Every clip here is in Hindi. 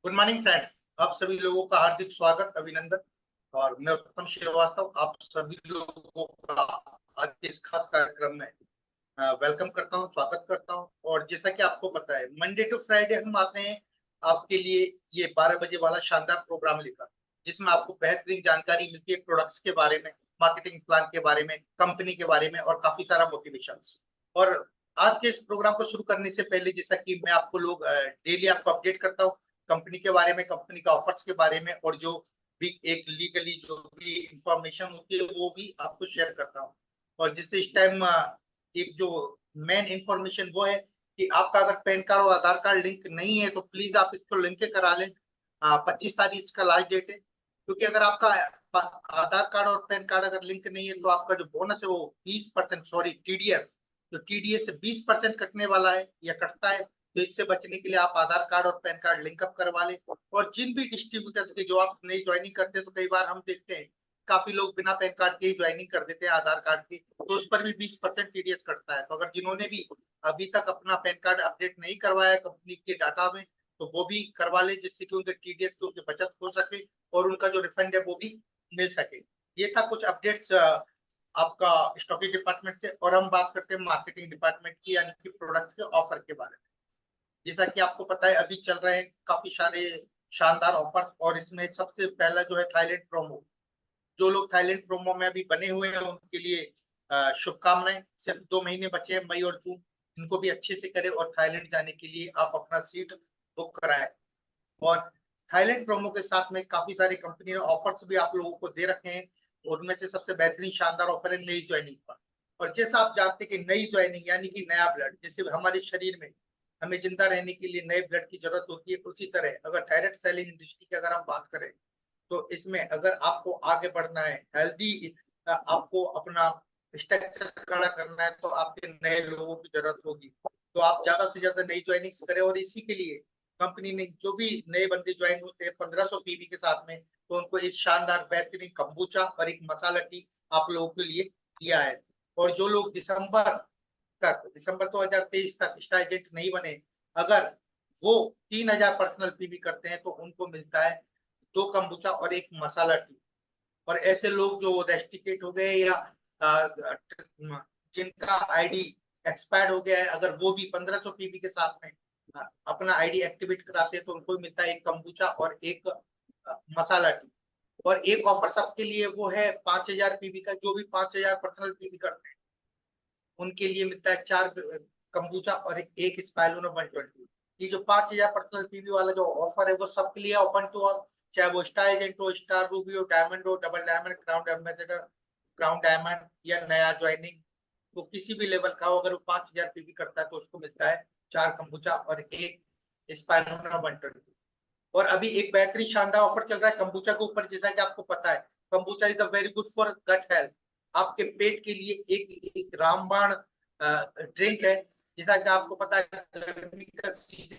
Good morning friends. आप सभी लोगों का हार्दिक स्वागत, अभिनंदन। और मैं उत्तम श्रीवास्तव आप सभी लोगों का आज के इस खास कार्यक्रम में वेलकम करता हूं, स्वागत करता हूं। और जैसा कि आपको पता है, मंडे टू फ्राइडे हम आते हैं आपके लिए ये 12 बजे वाला शानदार प्रोग्राम लेकर, जिसमें आपको बेहतरीन जानकारी मिलती है प्रोडक्ट्स के बारे में, मार्केटिंग प्लान के बारे में, कंपनी के बारे में और काफी सारा मोटिवेशन। और आज के इस प्रोग्राम को शुरू करने से पहले, जैसा कि मैं आपको लोग डेली आपको अपडेट करता हूँ कंपनी के बारे में, कंपनी के ऑफर्स के बारे में, और जो भी एक लीगली जो भी इंफॉर्मेशन होती है वो भी आपको शेयर करता हूँ। और जिससे इस टाइम एक जो मेन इंफॉर्मेशन वो है कि आपका अगर पैन कार्ड और आधार कार्ड लिंक नहीं है तो प्लीज आप इसको लिंक करा लें। 25 तारीख इसका लास्ट डेट है, क्योंकि अगर आपका आधार कार्ड और पैन कार्ड अगर लिंक नहीं है तो आपका जो बोनस है वो 20%, सॉरी टीडीएस, तो टीडीएस से 20% कटने वाला है या कटता है। तो इससे बचने के लिए आप आधार कार्ड और पैन कार्ड लिंक अप करवा लें। और जिन भी डिस्ट्रीब्यूटर्स के जो आप नई ज्वाइनिंग करते हैं, तो कई बार हम देखते हैं काफी लोग बिना पैन कार्ड के ही ज्वाइनिंग कर देते हैं आधार कार्ड की, तो उस पर भी 20% टीडीएस कटता है। तो अगर जिन्होंने भी अभी तक अपना पैन कार्ड अपडेट नहीं करवाया है कंपनी के डाटा में, तो वो भी करवा ले, जिससे कि उनके टीडीएस की उनकी बचत हो सके और उनका जो रिफंड है वो भी मिल सके। ये था कुछ अपडेट्स आपका स्टॉकी डिपार्टमेंट से। और हम बात करते हैं मार्केटिंग डिपार्टमेंट की, यानी कि प्रोडक्ट्स के ऑफर के बारे में। जैसा कि आपको पता है, अभी चल रहे हैं काफी सारे शानदार ऑफर, और इसमें सबसे पहला जो है थाईलैंड प्रोमो। जो लोग थाईलैंड प्रोमो में अभी बने हुए हैं उनके लिए शुभकामनाएं। सिर्फ 2 महीने बचे हैं, मई और जून, इनको भी अच्छे से करें और थाईलैंड जाने के लिए आप अपना सीट बुक कराएं। और थाईलैंड प्रोमो के साथ में काफी सारी कंपनी ने ऑफर्स भी आप लोगों को दे रखे हैं। उनमें से सबसे बेहतरीन शानदार ऑफर है नई ज्वाइनिंग पर। और जैसा आप जानते हैं कि नई ज्वाइनिंग यानी कि नया ब्लड, जैसे हमारे शरीर में हमें जिंदा रहने के लिए नए ब्लड की जरूरत होती है, उसी तरह अगर डायरेक्ट सेलिंग इंडस्ट्री की अगर हम बात करें, तो इसमें अगर आपको आगे बढ़ना है, हेल्दी आपको अपना स्ट्रक्चर खड़ा करना है, तो आपके नए लोगों की जरूरत होगी। तो आप ज्यादा से ज्यादा नई ज्वाइनिंग्स करें। और इसी के लिए कंपनी ने जो भी नए बंदे ज्वाइन होते हैं 1500 पीवी के साथ में, तो उनको एक शानदार बेहतरीन कंबूचा और एक मसाला टी आप लोगों के लिए दिया है। और जो लोग दिसंबर 2023 तक स्टार एजेंट नहीं बने, अगर वो 3000 पर्सनल पीवी करते हैं, तो उनको मिलता है 2 कंबूचा और एक मसाला टी। और ऐसे लोग जो रेस्ट्रिकेट हो गए या जिनका आईडी एक्सपायर्ड हो गया है, अगर वो भी 1500 पीवी के साथ में अपना आईडी एक्टिवेट कराते हैं, तो उनको मिलता है एक कंबूचा और एक मसाला टी। और एक ऑफर सबके लिए वो है 5000 पीवी का। जो भी 5000 पर्सनल पीवी करते हैं उनके लिए मिलता है 4 कंबूचा और एक स्पाइलूना 120। ये जो 5000 पर्सनल पीवी वाला जो ऑफर है वो सबके लिए ओपन टू ऑल, चाहे वो स्टार एजेंट हो, स्टार रूबी हो, डायमंड हो, double diamond, crown ambassador, crown diamond या नया ज्वाइनिंग, तो किसी भी लेवल का हो, अगर वो 5000 पीवी करता है तो उसको मिलता है 4 कंबूचा और एक स्पाइलूना 120। और अभी एक बेहतरीन शानदार ऑफर चल रहा है कंबूचा के ऊपर। जैसा कि आपको पता है, kombucha is very good for gut health. आपके पेट के लिए एक रामबाण ड्रिंक है। जैसा कि आपको पता है, गर्मी का सीजन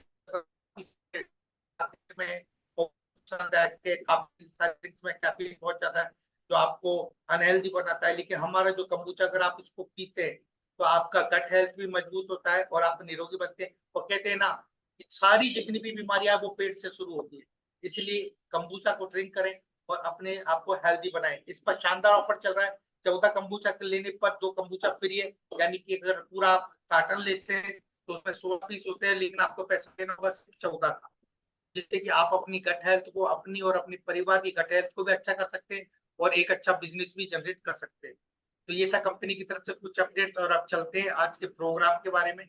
में काफी सारे ड्रिंक्स में कैफीन बहुत ज्यादा है, जो आपको अनहेल्दी बनाता है। लेकिन हमारा जो कंबूचा, अगर आप इसको पीते हैं तो आपका गट हेल्थ भी मजबूत होता है और आप निरोगी बनते हैं। और कहते हैं ना, सारी जितनी भी बीमारियां वो पेट से शुरू होती है। इसलिए कंबूचा को ड्रिंक करें और अपने आप को हेल्दी बनाएं। इस पर शानदार ऑफर चल रहा है, 14 कंबूचा लेने पर 2 कंबूचा फ्री है। यानी कि अगर पूरा कार्टन लेते हैं तो उसमें 16 पीस होते हैं, लेकिन आपको पैसा देना होगा सिर्फ 14 का, जिससे कि आप अपनी गट हेल्थ को, अपनी और अपने परिवार की गट हेल्थ को भी अच्छा कर सकते हैं और एक अच्छा बिजनेस भी जनरेट कर सकते हैं। तो ये था कंपनी की तरफ से कुछ अपडेट। और अब चलते हैं आज के प्रोग्राम के बारे में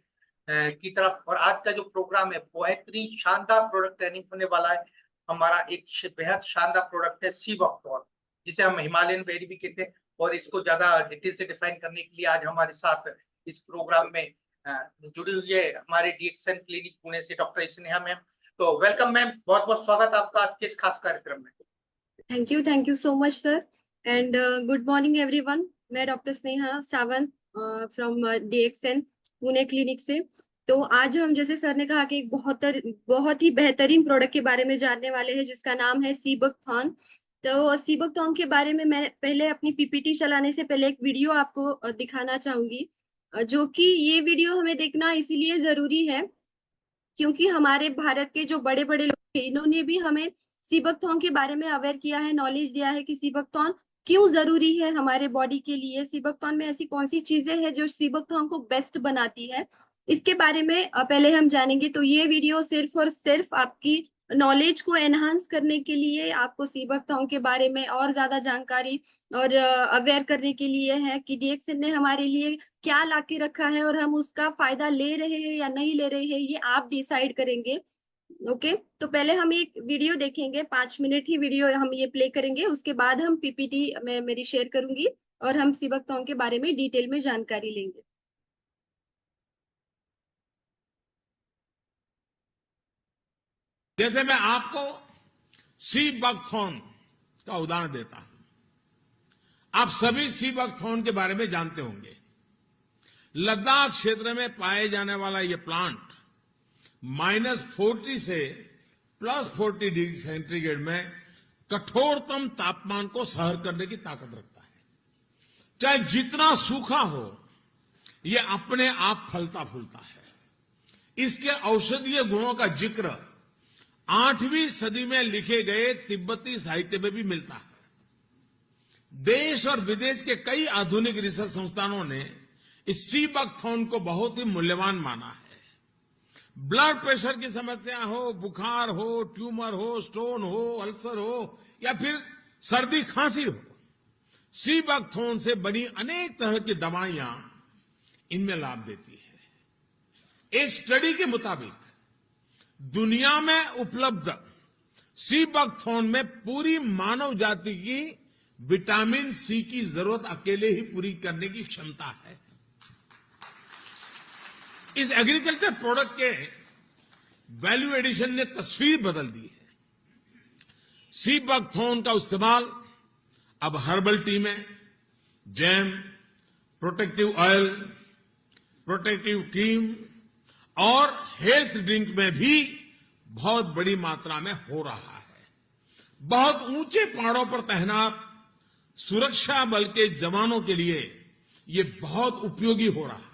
की तरफ। और आज का जो प्रोग्राम है बेहतरीन शानदार प्रोडक्ट ट्रेनिंग होने वाला है। हमारा एक बेहद शानदार प्रोडक्ट है सी बकथॉर्न, जिसे हम हिमालयन बेरी भी कहते हैं। और इसको ज्यादा डिटेल से डिफाइन करने के लिए आज हमारे साथ इस प्रोग्राम में जुड़ी हुई है हमारे डीएक्सन क्लिनिक पुणे से डॉक्टर स्नेहा मैम। तो वेलकम मैम, बहुत बहुत स्वागत आपका आज के इस खास कार्यक्रम में। Thank you so much sir, and good morning everyone. मैं doctor Sneha Sawant from DXN Pune clinic से। तो आज हम, जैसे सर ने कहा, कि एक बहुत ही बेहतरीन प्रोडक्ट के बारे में जानने वाले हैं, जिसका नाम है सीबकथॉर्न। तो सीबकथॉर्न के बारे में मैं पहले अपनी पीपीटी चलाने से पहले एक वीडियो आपको दिखाना चाहूंगी, जो कि ये वीडियो हमें देखना इसीलिए जरूरी है क्योंकि हमारे भारत के जो बड़े बड़े इन्होंने भी हमें सीबकथॉर्न के बारे में अवेयर किया है, नॉलेज दिया है कि सीबकथॉर्न क्यों जरूरी है हमारे बॉडी के लिए, सीबकथॉर्न में ऐसी कौन सी चीजें हैं जो सीबकथॉर्न को बेस्ट बनाती है, इसके बारे में पहले हम जानेंगे। तो ये वीडियो सिर्फ और सिर्फ आपकी नॉलेज को एनहांस करने के लिए, आपको सीबकथॉर्न के बारे में और ज्यादा जानकारी और अवेयर करने के लिए है कि डीएक्सएन ने हमारे लिए क्या ला के रखा है और हम उसका फायदा ले रहे हैं या नहीं ले रहे हैं, ये आप डिसाइड करेंगे। ओके, तो पहले हम एक वीडियो देखेंगे, 5 मिनट ही वीडियो हम ये प्ले करेंगे, उसके बाद हम पीपीटी में मेरी शेयर करूंगी और हम सीबकथॉर्न के बारे में डिटेल में जानकारी लेंगे। जैसे मैं आपको सीबकथॉर्न का उदाहरण देता हूं। आप सभी सीबकथॉर्न के बारे में जानते होंगे। लद्दाख क्षेत्र में पाए जाने वाला यह प्लांट -40 से +40 डिग्री सेंटीग्रेड में कठोरतम तापमान को सहन करने की ताकत रखता है। चाहे जितना सूखा हो, यह अपने आप फलता फूलता है। इसके औषधीय गुणों का जिक्र 8वीं सदी में लिखे गए तिब्बती साहित्य में भी मिलता है। देश और विदेश के कई आधुनिक रिसर्च संस्थानों ने इस सीबकथॉर्न को बहुत ही मूल्यवान माना है। ब्लड प्रेशर की समस्या हो, बुखार हो, ट्यूमर हो, स्टोन हो, अल्सर हो या फिर सर्दी खांसी हो, सीबकथॉर्न से बनी अनेक तरह की दवाइयां इनमें लाभ देती है। एक स्टडी के मुताबिक दुनिया में उपलब्ध सीबकथॉर्न में पूरी मानव जाति की विटामिन सी की जरूरत अकेले ही पूरी करने की क्षमता है। इस एग्रीकल्चर प्रोडक्ट के वैल्यू एडिशन ने तस्वीर बदल दी है। सीबकथॉर्न का इस्तेमाल अब हर्बल टी में, jam, protective oil, protective cream और हेल्थ ड्रिंक में भी बहुत बड़ी मात्रा में हो रहा है। बहुत ऊंचे पहाड़ों पर तैनात सुरक्षा बल के जवानों के लिए यह बहुत उपयोगी हो रहा है।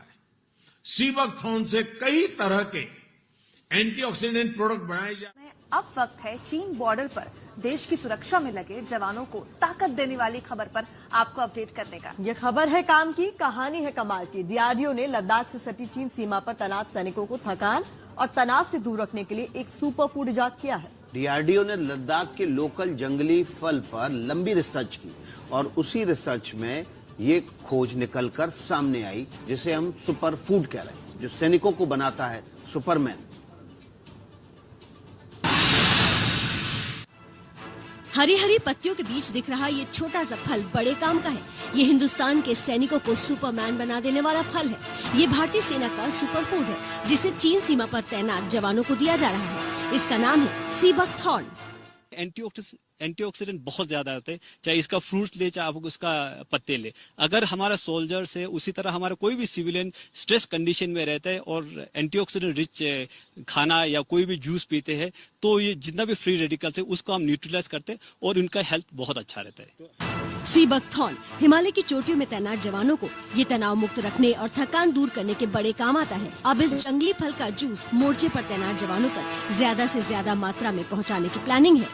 सीबकथॉर्न से कई तरह के एंटीऑक्सीडेंट प्रोडक्ट बनाए जा रहे हैं। अब वक्त है चीन बॉर्डर पर देश की सुरक्षा में लगे जवानों को ताकत देने वाली खबर पर आपको अपडेट करने का। ये खबर है काम की, कहानी है कमाल की। डीआरडीओ ने लद्दाख से सटी चीन सीमा पर तैनात सैनिकों को थकान और तनाव से दूर रखने के लिए एक सुपर फूड इजाद किया है। डीआरडीओ ने लद्दाख के लोकल जंगली फल पर लंबी रिसर्च की और उसी रिसर्च में ये खोज निकलकर सामने आई जिसे हम सुपर फूड कह रहे हैं, जो सैनिकों को बनाता है सुपरमैन। हरी हरी पत्तियों के बीच दिख रहा ये छोटा सा फल बड़े काम का है। ये हिंदुस्तान के सैनिकों को सुपरमैन बना देने वाला फल है। ये भारतीय सेना का सुपर फूड है जिसे चीन सीमा पर तैनात जवानों को दिया जा रहा है। इसका नाम है सीबकथॉर्न। एंटीऑक्सीडेंट बहुत ज्यादा होते हैं, चाहे इसका फ्रूट्स ले चाहे आप उसका पत्ते ले। अगर हमारा सोल्जर्स है, उसी तरह हमारा कोई भी सिविलियन स्ट्रेस कंडीशन में रहता है और एंटीऑक्सीडेंट रिच खाना या कोई भी जूस पीते हैं तो ये जितना भी फ्री रेडिकल्स है उसको हम न्यूट्रलाइज करते हैं और उनका हेल्थ बहुत अच्छा रहता है। सीबकथॉर्न हिमालय की चोटियों में तैनात जवानों को ये तनाव मुक्त रखने और थकान दूर करने के बड़े काम आता है। अब इस जंगली फल का जूस मोर्चे पर तैनात जवानों तक ज्यादा से ज्यादा मात्रा में पहुंचाने की प्लानिंग है।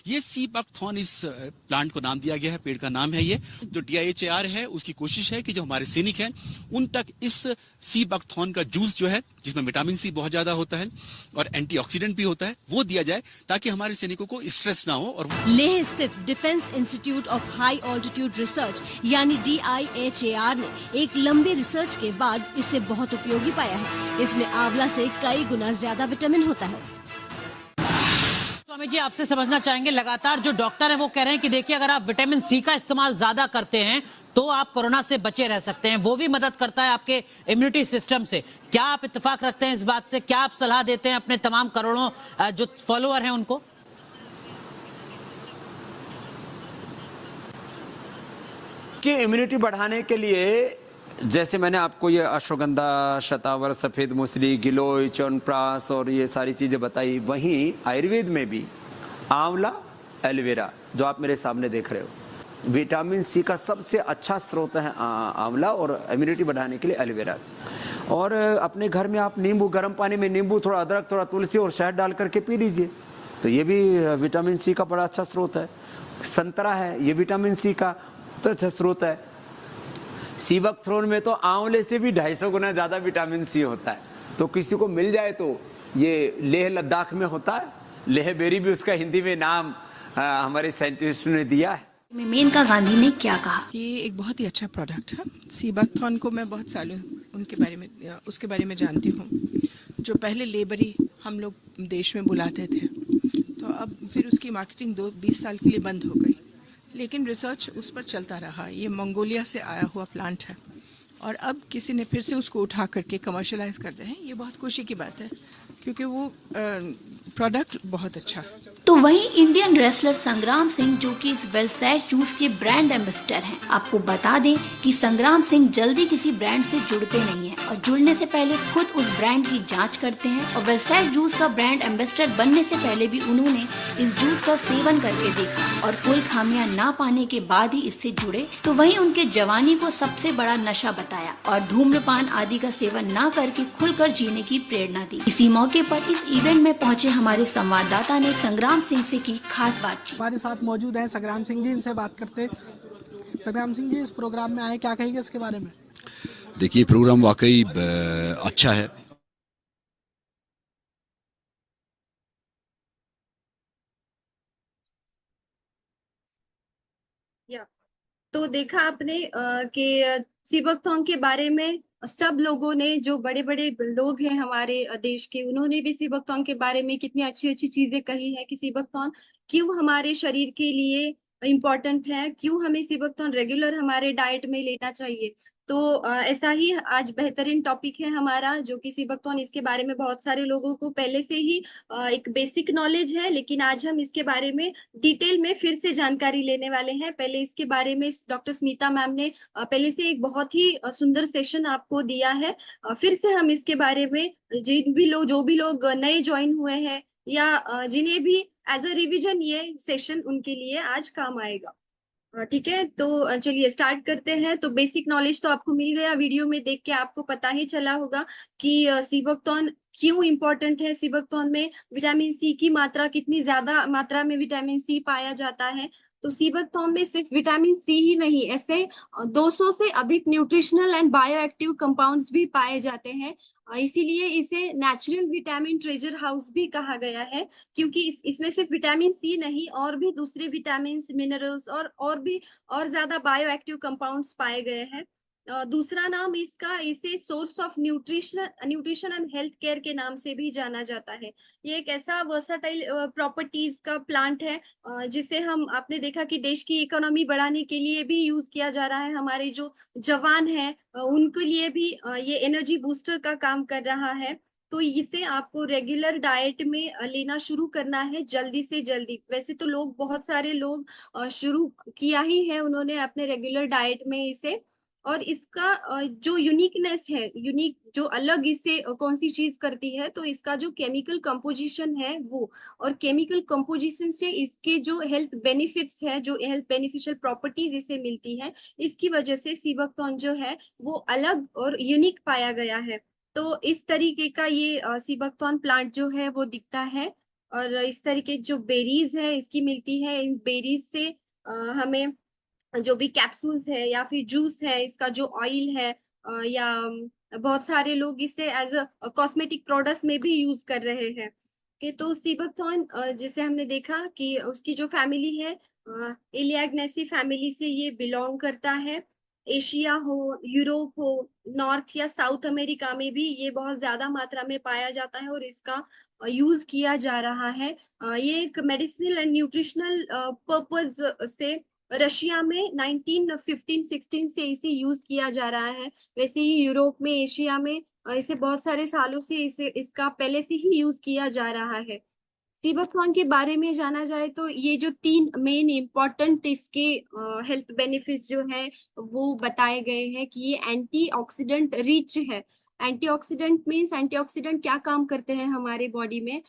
ये सीबकथॉर्न इस प्लांट को नाम दिया गया है, पेड़ का नाम है ये। जो DIHAR है उसकी कोशिश है कि जो हमारे सैनिक हैं उन तक इस सीबकथॉर्न का जूस जो है, जिसमें विटामिन सी बहुत ज्यादा होता है और एंटीऑक्सीडेंट भी होता है, वो दिया जाए ताकि हमारे सैनिकों को स्ट्रेस ना हो। और लेह स्थित defence institute of high altitude research यानी DIHAR ने एक लंबी रिसर्च के बाद इसे बहुत उपयोगी पाया है। इसमें आंवला से कई गुना ज्यादा विटामिन होता है। स्वामी जी, आपसे समझना चाहेंगे, लगातार जो डॉक्टर हैं वो कह रहे हैं कि देखिए अगर आप विटामिन सी का इस्तेमाल ज्यादा करते हैं तो आप कोरोना से बचे रह सकते हैं, वो भी मदद करता है आपके इम्यूनिटी सिस्टम से। क्या आप इत्तेफाक रखते हैं इस बात से? क्या आप सलाह देते हैं अपने तमाम करोड़ों जो फॉलोअर हैं उनको? कि इम्यूनिटी बढ़ाने के लिए जैसे मैंने आपको ये अश्वगंधा, शतावर, सफेद मूसली, गिलोय, च्यवनप्राश और ये सारी चीजें बताई, वहीं आयुर्वेद में भी आंवला, एलोवेरा जो आप मेरे सामने देख रहे हो, विटामिन सी का सबसे अच्छा स्रोत है आंवला और इम्यूनिटी बढ़ाने के लिए एलोवेरा। और अपने घर में आप नींबू, गर्म पानी में नींबू, थोड़ा अदरक, थोड़ा तुलसी और शहद डाल करके पी लीजिए, तो ये भी विटामिन सी का बड़ा अच्छा स्रोत है। संतरा है, ये विटामिन सी का तो अच्छा स्रोत है। सी बकथ्रोन में तो आंवले से भी 250 गुना ज्यादा विटामिन सी होता है। तो किसी को मिल जाए तो ये लेह लद्दाख में होता है, लेह बेरी भी उसका हिंदी में नाम हमारे साइंटिस्ट ने दिया है। मेनका गांधी ने क्या कहा? ये एक बहुत ही अच्छा प्रोडक्ट है। सी बकथॉर्न को मैं बहुत सालों उसके बारे में जानती हूँ। जो पहले लेबरी हम लोग देश में बुलाते थे, तो अब फिर उसकी मार्केटिंग 20 साल के लिए बंद हो गई, लेकिन रिसर्च उस पर चलता रहा। ये मंगोलिया से आया हुआ प्लांट है और अब किसी ने फिर से उसको उठा करके कमर्शलाइज कर रहे हैं। ये बहुत खुशी की बात है क्योंकि वो प्रोडक्ट बहुत अच्छा। तो वहीं इंडियन रेसलर संग्राम सिंह, जो कि इस वेलसाइड जूस के ब्रांड एम्बेसडर हैं। आपको बता दें कि संग्राम सिंह जल्दी किसी ब्रांड से जुड़ते नहीं हैं और जुड़ने से पहले खुद उस ब्रांड की जांच करते हैं। और वेलसाइड जूस का ब्रांड एम्बेसडर बनने से पहले भी उन्होंने इस जूस का सेवन करके देखा और कोई खामियां ना पाने के बाद ही इससे जुड़े। तो वहीं उनके जवानी को सबसे बड़ा नशा बताया और धूम्रपान आदि का सेवन ना करके खुलकर जीने की प्रेरणा दी। इसी मौके पर इस इवेंट में पहुंचे हमारे संवाददाता ने संग्राम सिंह से की खास बातचीत। हमारे साथ मौजूद हैं संग्राम सिंह जी, इनसे बात करते। संग्राम सिंह जी, इस प्रोग्राम में आए, क्या कहेंगे इसके बारे में? देखिए, प्रोग्राम वाकई अच्छा है। तो देखा आपने कि सी बकथॉर्न के बारे में सब लोगों ने, जो बड़े बड़े लोग हैं हमारे देश के, उन्होंने भी सी बकथॉर्न के बारे में कितनी अच्छी अच्छी चीजें कही है कि सी बकथॉर्न क्यों हमारे शरीर के लिए इम्पोर्टेंट है, क्यों हमें सी बकथॉर्न रेगुलर हमारे डाइट में लेना चाहिए। तो ऐसा ही आज बेहतरीन टॉपिक है हमारा, जो कि सी बकथॉर्न, इसके बारे में बहुत सारे लोगों को पहले से ही एक बेसिक नॉलेज है, लेकिन आज हम इसके बारे में डिटेल में फिर से जानकारी लेने वाले हैं। पहले इसके बारे में डॉक्टर स्मिता मैम ने पहले से एक बहुत ही सुंदर सेशन आपको दिया है। फिर से हम इसके बारे में जो भी लोग नए ज्वाइन हुए हैं या जिन्हें भी एज अ रिवीजन ये सेशन उनके लिए आज काम आएगा। ठीक है, तो चलिए स्टार्ट करते हैं। तो बेसिक नॉलेज तो आपको मिल गया, वीडियो में देख के आपको पता ही चला होगा कि सी बकथॉर्न क्यों इम्पोर्टेंट है। सी बकथॉर्न में विटामिन सी की मात्रा, कितनी ज्यादा मात्रा में विटामिन सी पाया जाता है। तो सी बकथॉर्न में सिर्फ विटामिन सी ही नहीं, ऐसे 200 से अधिक न्यूट्रिशनल एंड बायोएक्टिव कंपाउंड्स भी पाए जाते हैं। इसीलिए इसे नेचुरल विटामिन ट्रेजर हाउस भी कहा गया है, क्योंकि इसमें सिर्फ विटामिन सी नहीं, और भी दूसरे विटामिन, मिनरल्स और भी और ज्यादा बायोएक्टिव कंपाउंड्स पाए गए हैं। दूसरा नाम इसका, इसे source of nutrition and health care के नाम से भी जाना जाता है। ये एक ऐसा वर्साटाइल प्रॉपर्टीज का प्लांट है जिसे आपने देखा कि देश की इकोनॉमी बढ़ाने के लिए भी यूज किया जा रहा है। हमारे जो जवान हैं उनके लिए भी ये एनर्जी बूस्टर का काम कर रहा है। तो इसे आपको रेगुलर डाइट में लेना शुरू करना है जल्दी से जल्दी। वैसे तो बहुत सारे लोग शुरू किया ही है उन्होंने अपने रेगुलर डाइट में इसे। और इसका जो यूनिकनेस है, जो अलग इससे कौन सी चीज करती है, तो इसका जो केमिकल कंपोजिशन है वो, और केमिकल कंपोजिशन से इसके जो हेल्थ बेनिफिट्स है, जो हेल्थ बेनिफिशियल प्रॉपर्टीज इसे मिलती है, इसकी वजह से सी बकथॉर्न जो है वो अलग और यूनिक पाया गया है। तो इस तरीके का ये सी बकथॉर्न प्लांट जो है वो दिखता है। और इस तरीके जो बेरीज है इसकी मिलती है, इन बेरीज से हमें जो भी कैप्सूल्स है या फिर जूस है, इसका जो ऑयल है या बहुत सारे लोग इसे एज अ कॉस्मेटिक प्रोडक्ट्स में भी यूज कर रहे हैं। कि तो सी बकथॉर्न जैसे हमने देखा कि उसकी जो फैमिली है इलियाग्नेसी फैमिली से ये बिलोंग करता है। एशिया हो, यूरोप हो, नॉर्थ या साउथ अमेरिका में भी ये बहुत ज्यादा मात्रा में पाया जाता है और इसका यूज किया जा रहा है। ये एक मेडिसिनल एंड न्यूट्रिशनल पर्पज से रशिया में 1915-16 से इसे यूज किया जा रहा है। वैसे ही यूरोप में, एशिया में इसे बहुत सारे सालों से इसका पहले से ही यूज किया जा रहा है। सी बकथॉर्न के बारे में जाना जाए तो ये जो 3 मेन इम्पोर्टेंट इसके हेल्थ बेनिफिट्स जो है वो बताए गए हैं कि ये एंटीऑक्सीडेंट रिच है। एंटीऑक्सीडेंट मींस एंटीऑक्सीडेंट क्या काम करते हैं हमारे बॉडी में।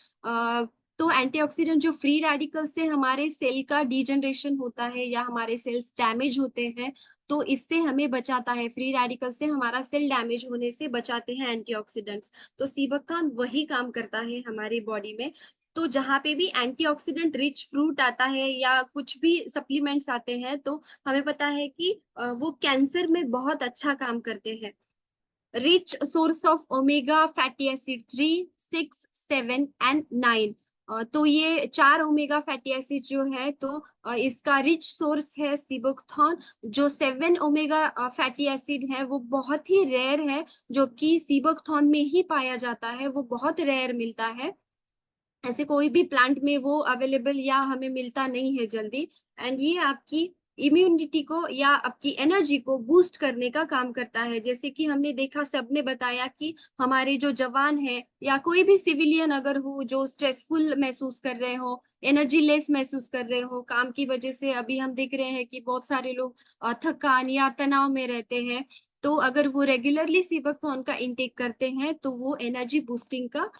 तो एंटीऑक्सीडेंट जो फ्री रेडिकल से हमारे सेल का डीजनरेशन होता है या हमारे सेल्स डैमेज होते हैं, तो इससे हमें बचाता है। फ्री रेडिकल से हमारा सेल डैमेज होने से बचाते हैं एंटीऑक्सीडेंट्स। तो सी बकथॉर्न वही काम करता है हमारी बॉडी में। तो जहाँ पे भी एंटीऑक्सीडेंट रिच फ्रूट आता है या कुछ भी सप्लीमेंट्स आते हैं तो हमें पता है कि वो कैंसर में बहुत अच्छा काम करते हैं। Rich source of omega fatty acid 3, 6, 7 and 9। तो ये 4 ओमेगा फैटी एसिड जो है तो इसका रिच सोर्स है सीबोक्थॉन। जो 7 ओमेगा फैटी एसिड है वो बहुत ही रेयर है, जो कि सीबोक्थॉन में ही पाया जाता है, वो बहुत रेयर मिलता है। ऐसे कोई भी प्लांट में वो अवेलेबल या हमें मिलता नहीं है जल्दी। एंड ये आपकी इम्यूनिटी को या आपकी एनर्जी को बूस्ट करने का काम करता है। जैसे कि हमने देखा, सबने बताया कि हमारे जो जवान है या कोई भी सिविलियन अगर हो जो स्ट्रेसफुल महसूस कर रहे हो, एनर्जी लेस महसूस कर रहे हो काम की वजह से, अभी हम देख रहे हैं कि बहुत सारे लोग थकान या तनाव में रहते हैं, तो अगर वो रेगुलरली सीबकथॉर्न का इंटेक करते हैं तो वो एनर्जी बूस्टिंग का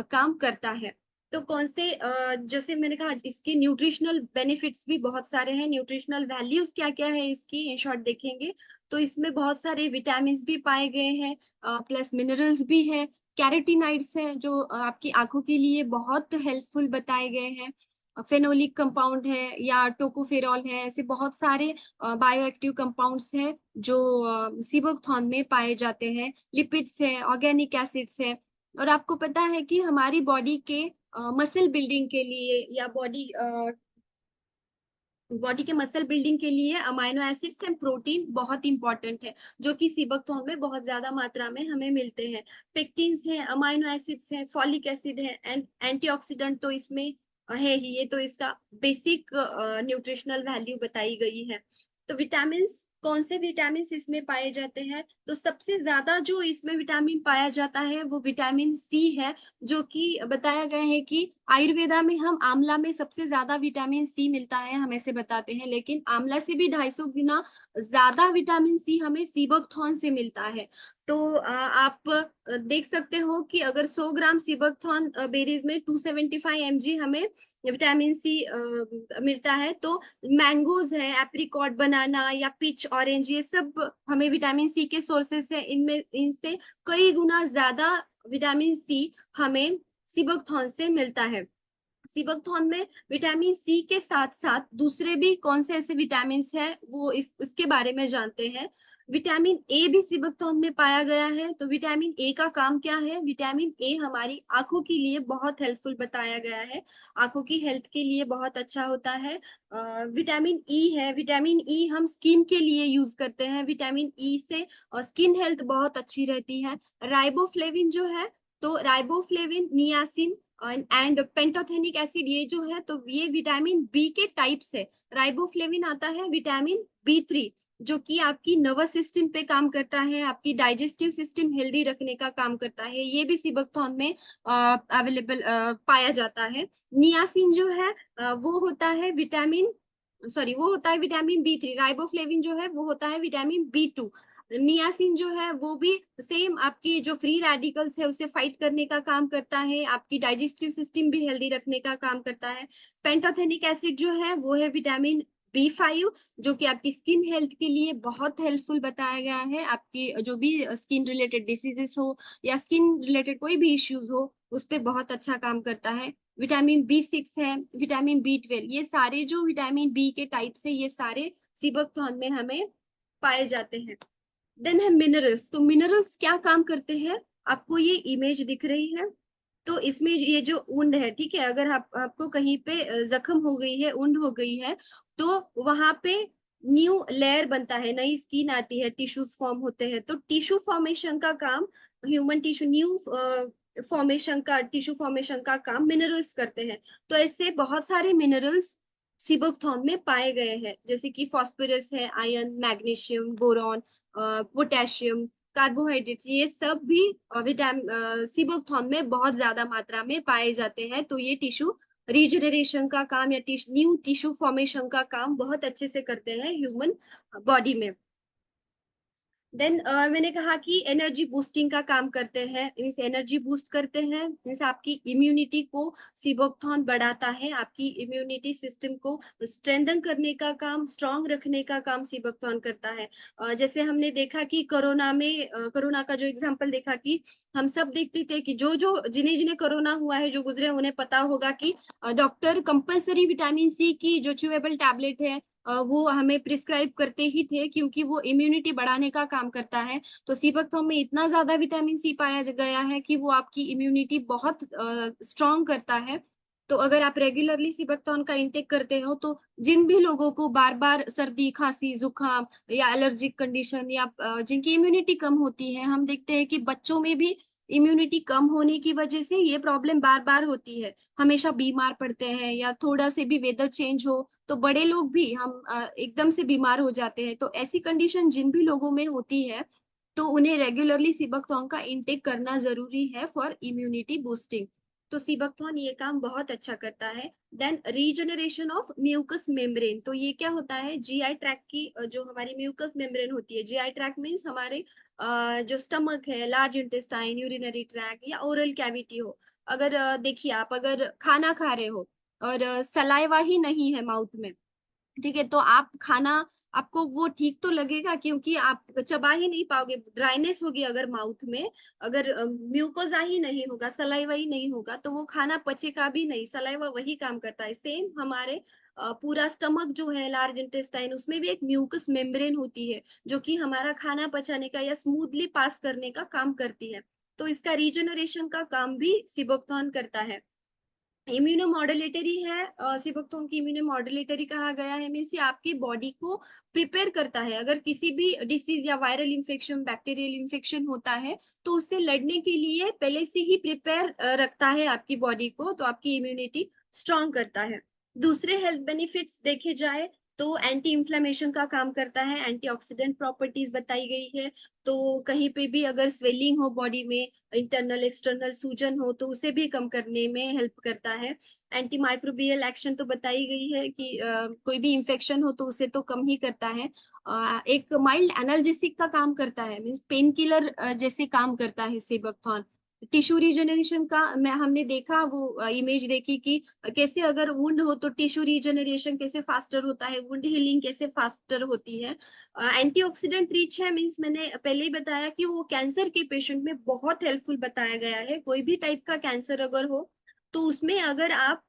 काम करता है। तो कौन से जैसे मैंने कहा, इसके न्यूट्रिशनल बेनिफिट्स भी बहुत सारे हैं। न्यूट्रिशनल वैल्यूज क्या क्या है इसकी इन शॉर्ट देखेंगे तो इसमें बहुत सारे विटामिन भी पाए गए हैं, प्लस मिनरल्स भी है, कैरोटीनाइड्स हैं जो आपकी आंखों के लिए बहुत हेल्पफुल बताए गए हैं, फेनोलिक कंपाउंड है या टोकोफेरॉल है, ऐसे बहुत सारे बायोएक्टिव कंपाउंड्स हैं जो सीबोक्थॉर्न में पाए जाते हैं। लिपिड्स है, ऑर्गेनिक एसिड्स है। और आपको पता है कि हमारी बॉडी के मसल बिल्डिंग के लिए या बॉडी के मसल बिल्डिंग के लिए अमाइनो एसिड्स एंड प्रोटीन बहुत इंपॉर्टेंट है, जो कि सीबकथॉर्न में बहुत ज्यादा मात्रा में हमें मिलते हैं। पेक्टिन्स है, अमाइनो एसिड्स है, फॉलिक एसिड है एंड एंटीऑक्सीडेंट तो इसमें है ही। ये तो इसका बेसिक न्यूट्रिशनल वैल्यू बताई गई है। तो विटामिन, कौन से विटामिन इसमें पाए जाते हैं, तो सबसे ज्यादा जो इसमें विटामिन पाया जाता है वो विटामिन सी है, जो कि बताया गया है कि आयुर्वेदा में हम आंवला में सबसे ज्यादा विटामिन सी मिलता है, हम ऐसे बताते हैं, लेकिन आंवला से भी 250 गुना ज्यादा विटामिन सी हमें सीबकथॉर्न से मिलता है। तो आप देख सकते हो कि अगर 100 ग्राम सीबकथॉर्न बेरीज में 275 mg हमें विटामिन सी मिलता है, तो मैंगोज है, एप्रिकॉट, बनाना या पीच, ऑरेंज, ये सब हमें विटामिन सी के सोर्सेस है। इनमें इनसे कई गुना ज्यादा विटामिन सी हमें सीबकथॉर्न से मिलता है। सीबकथॉर्न में विटामिन सी के साथ साथ दूसरे भी कौन से ऐसे विटामिन हैं वो इसके बारे में जानते हैं। विटामिन ए भी सीबकथॉर्न में पाया गया है। तो विटामिन ए का काम क्या है? विटामिन ए हमारी आंखों के लिए बहुत हेल्पफुल बताया गया है, आंखों की हेल्थ के लिए बहुत अच्छा होता है। विटामिन ई है, विटामिन ई हम स्किन के लिए यूज करते हैं। विटामिन ई से स्किन हेल्थ बहुत अच्छी रहती है। राइबोफ्लेविन जो है, तो riboflavin, niacin and pantothenic acid, ये जो है तो ये विटामिन बी के टाइप्स है। राइबोफ्लेविन आता है विटामिन B3, जो कि आपकी नर्वस सिस्टम पे काम करता है, आपकी डाइजेस्टिव सिस्टम हेल्दी रखने का काम करता है। ये भी सीबकथॉर्न में अवेलेबल पाया जाता है। नियासिन जो है वो होता है विटामिन B3। राइबोफ्लेविन जो है वो होता है विटामिन B2। नियासिन जो है वो भी सेम आपकी जो फ्री रेडिकल्स है उसे फाइट करने का काम करता है, आपकी डाइजेस्टिव सिस्टम भी हेल्दी रखने का काम करता है। पेंटोथेनिक एसिड जो है वो है विटामिन B5, जो कि आपकी स्किन हेल्थ के लिए बहुत हेल्पफुल बताया गया है। आपकी जो भी स्किन रिलेटेड डिसीजेस हो या स्किन रिलेटेड कोई भी इश्यूज हो उस पर बहुत अच्छा काम करता है। विटामिन B6 है, विटामिन B12, ये सारे जो विटामिन बी के टाइप्स है ये सारे सीबकथॉर्न में हमें पाए जाते हैं। देन है मिनरल्स। तो मिनरल्स क्या काम करते हैं? आपको ये इमेज दिख रही है, तो इसमें ये जो ऊंड है, ठीक है, अगर आपको कहीं पे जख्म हो गई है, ऊंड हो गई है, तो वहां पे न्यू लेयर बनता है, नई स्किन आती है, टिश्यूज फॉर्म होते हैं। तो टिश्यू फॉर्मेशन का काम, human tissue new tissue formation का काम मिनरल्स करते हैं। तो ऐसे बहुत सारे मिनरल्स सीबकथॉर्न में पाए गए हैं, जैसे कि फास्फोरस है, iron, magnesium, boron, potassium, carbohydrates, ये सब भी विटामिन सीबकथॉर्न में बहुत ज्यादा मात्रा में पाए जाते हैं। तो ये टिश्यू रीजनरेशन का काम या न्यू टिश्यू फॉर्मेशन का काम बहुत अच्छे से करते हैं ह्यूमन बॉडी में। देन मैंने कहा कि एनर्जी बूस्टिंग का काम करते हैं, मीन्स एनर्जी बूस्ट करते हैं, मीन्स आपकी इम्यूनिटी को सीबोक्थॉन बढ़ाता है, आपकी इम्यूनिटी सिस्टम को स्ट्रेंथन करने का काम, स्ट्रांग रखने का काम सीबोक्थॉन करता है। जैसे हमने देखा कि कोरोना का जो एग्जांपल देखा कि हम सब देखते थे कि जो जो जिन्हें जिन्हें कोरोना हुआ है, जो गुजरे, उन्हें पता होगा कि डॉक्टर कंपलसरी विटामिन सी की जो च्यूएबल टैबलेट है वो हमें प्रिस्क्राइब करते ही थे, क्योंकि वो इम्यूनिटी बढ़ाने का काम करता है। तो सीबकथॉर्न में इतना ज्यादा विटामिन सी पाया गया है कि वो आपकी इम्यूनिटी बहुत स्ट्रांग करता है। तो अगर आप रेगुलरली सीबकथॉर्न का इंटेक करते हो तो जिन भी लोगों को बार बार सर्दी, खांसी, जुकाम या एलर्जिक कंडीशन या जिनकी इम्यूनिटी कम होती है, हम देखते हैं कि बच्चों में भी इम्यूनिटी कम होने की वजह से ये प्रॉब्लम बार बार होती है, हमेशा बीमार पड़ते हैं, या थोड़ा से भी वेदर चेंज हो तो बड़े लोग भी हम एकदम से बीमार हो जाते हैं। तो ऐसी कंडीशन जिन भी लोगों में होती है तो उन्हें रेगुलरली सीबकथॉर्न का इंटेक करना जरूरी है फॉर इम्यूनिटी बूस्टिंग। तो सीबकथॉर्न ये काम बहुत अच्छा करता है। Then regeneration of mucous membrane, तो ये क्या होता है, जीआई ट्रैक की जो हमारी म्यूकस मेम्ब्रेन होती है, जीआई ट्रैक मीन्स हमारे जो स्टमक है, लार्ज इंटेस्टाइन, यूरिनरी ट्रैक या ओरल कैविटी हो, अगर देखिए आप अगर खाना खा रहे हो और सलाइवा ही नहीं है माउथ में, ठीक है, तो आप खाना, आपको वो ठीक तो लगेगा क्योंकि आप चबा ही नहीं पाओगे, ड्राइनेस होगी अगर माउथ में, अगर म्यूकोजा ही नहीं होगा, सलाइवा ही नहीं होगा तो वो खाना पचेगा भी नहीं, सलाइवा वही काम करता है। सेम हमारे पूरा स्टमक जो है, लार्ज इंटेस्टाइन, उसमें भी एक म्यूकस मेम्ब्रेन होती है जो कि हमारा खाना पचाने का या स्मूथली पास करने का काम करती है। तो इसका रीजनरेशन का काम भी सिबोक्थॉर्न करता है। इम्यूनोमॉड्यूलेटरी है, सीबोक्थॉर्न की इम्यूनोमॉड्यूलेटरी कहा गया है, मीन्स ये आपकी बॉडी को प्रिपेयर करता है, अगर किसी भी डिसीज या वायरल इन्फेक्शन, बैक्टीरियल इन्फेक्शन होता है तो उससे लड़ने के लिए पहले से ही प्रिपेयर रखता है आपकी बॉडी को, तो आपकी इम्यूनिटी स्ट्रांग करता है। दूसरे हेल्थ बेनिफिट्स देखे जाए तो एंटी इन्फ्लेमेशन का काम करता है, एंटीऑक्सीडेंट प्रॉपर्टीज बताई गई है, तो कहीं पे भी अगर स्वेलिंग हो बॉडी में, इंटरनल एक्सटर्नल सूजन हो तो उसे भी कम करने में हेल्प करता है। एंटी माइक्रोबियल एक्शन तो बताई गई है कि कोई भी इंफेक्शन हो तो उसे तो कम ही करता है। एक माइल्ड एनाल्जेसिक का काम करता है, मीन्स पेन किलर जैसे काम करता है सीबकथॉर्न। टिश्यू रीजनरेशन का मैं हमने देखा, वो इमेज देखी कि कैसे अगर वुंड हो तो टिश्यू रीजनरेशन कैसे फास्टर होता है, वुंड हीलिंग कैसे फास्टर होती है। एंटीऑक्सीडेंट रिच है, मीन्स मैंने पहले ही बताया कि वो कैंसर के पेशेंट में बहुत हेल्पफुल बताया गया है। कोई भी टाइप का कैंसर अगर हो तो उसमें अगर आप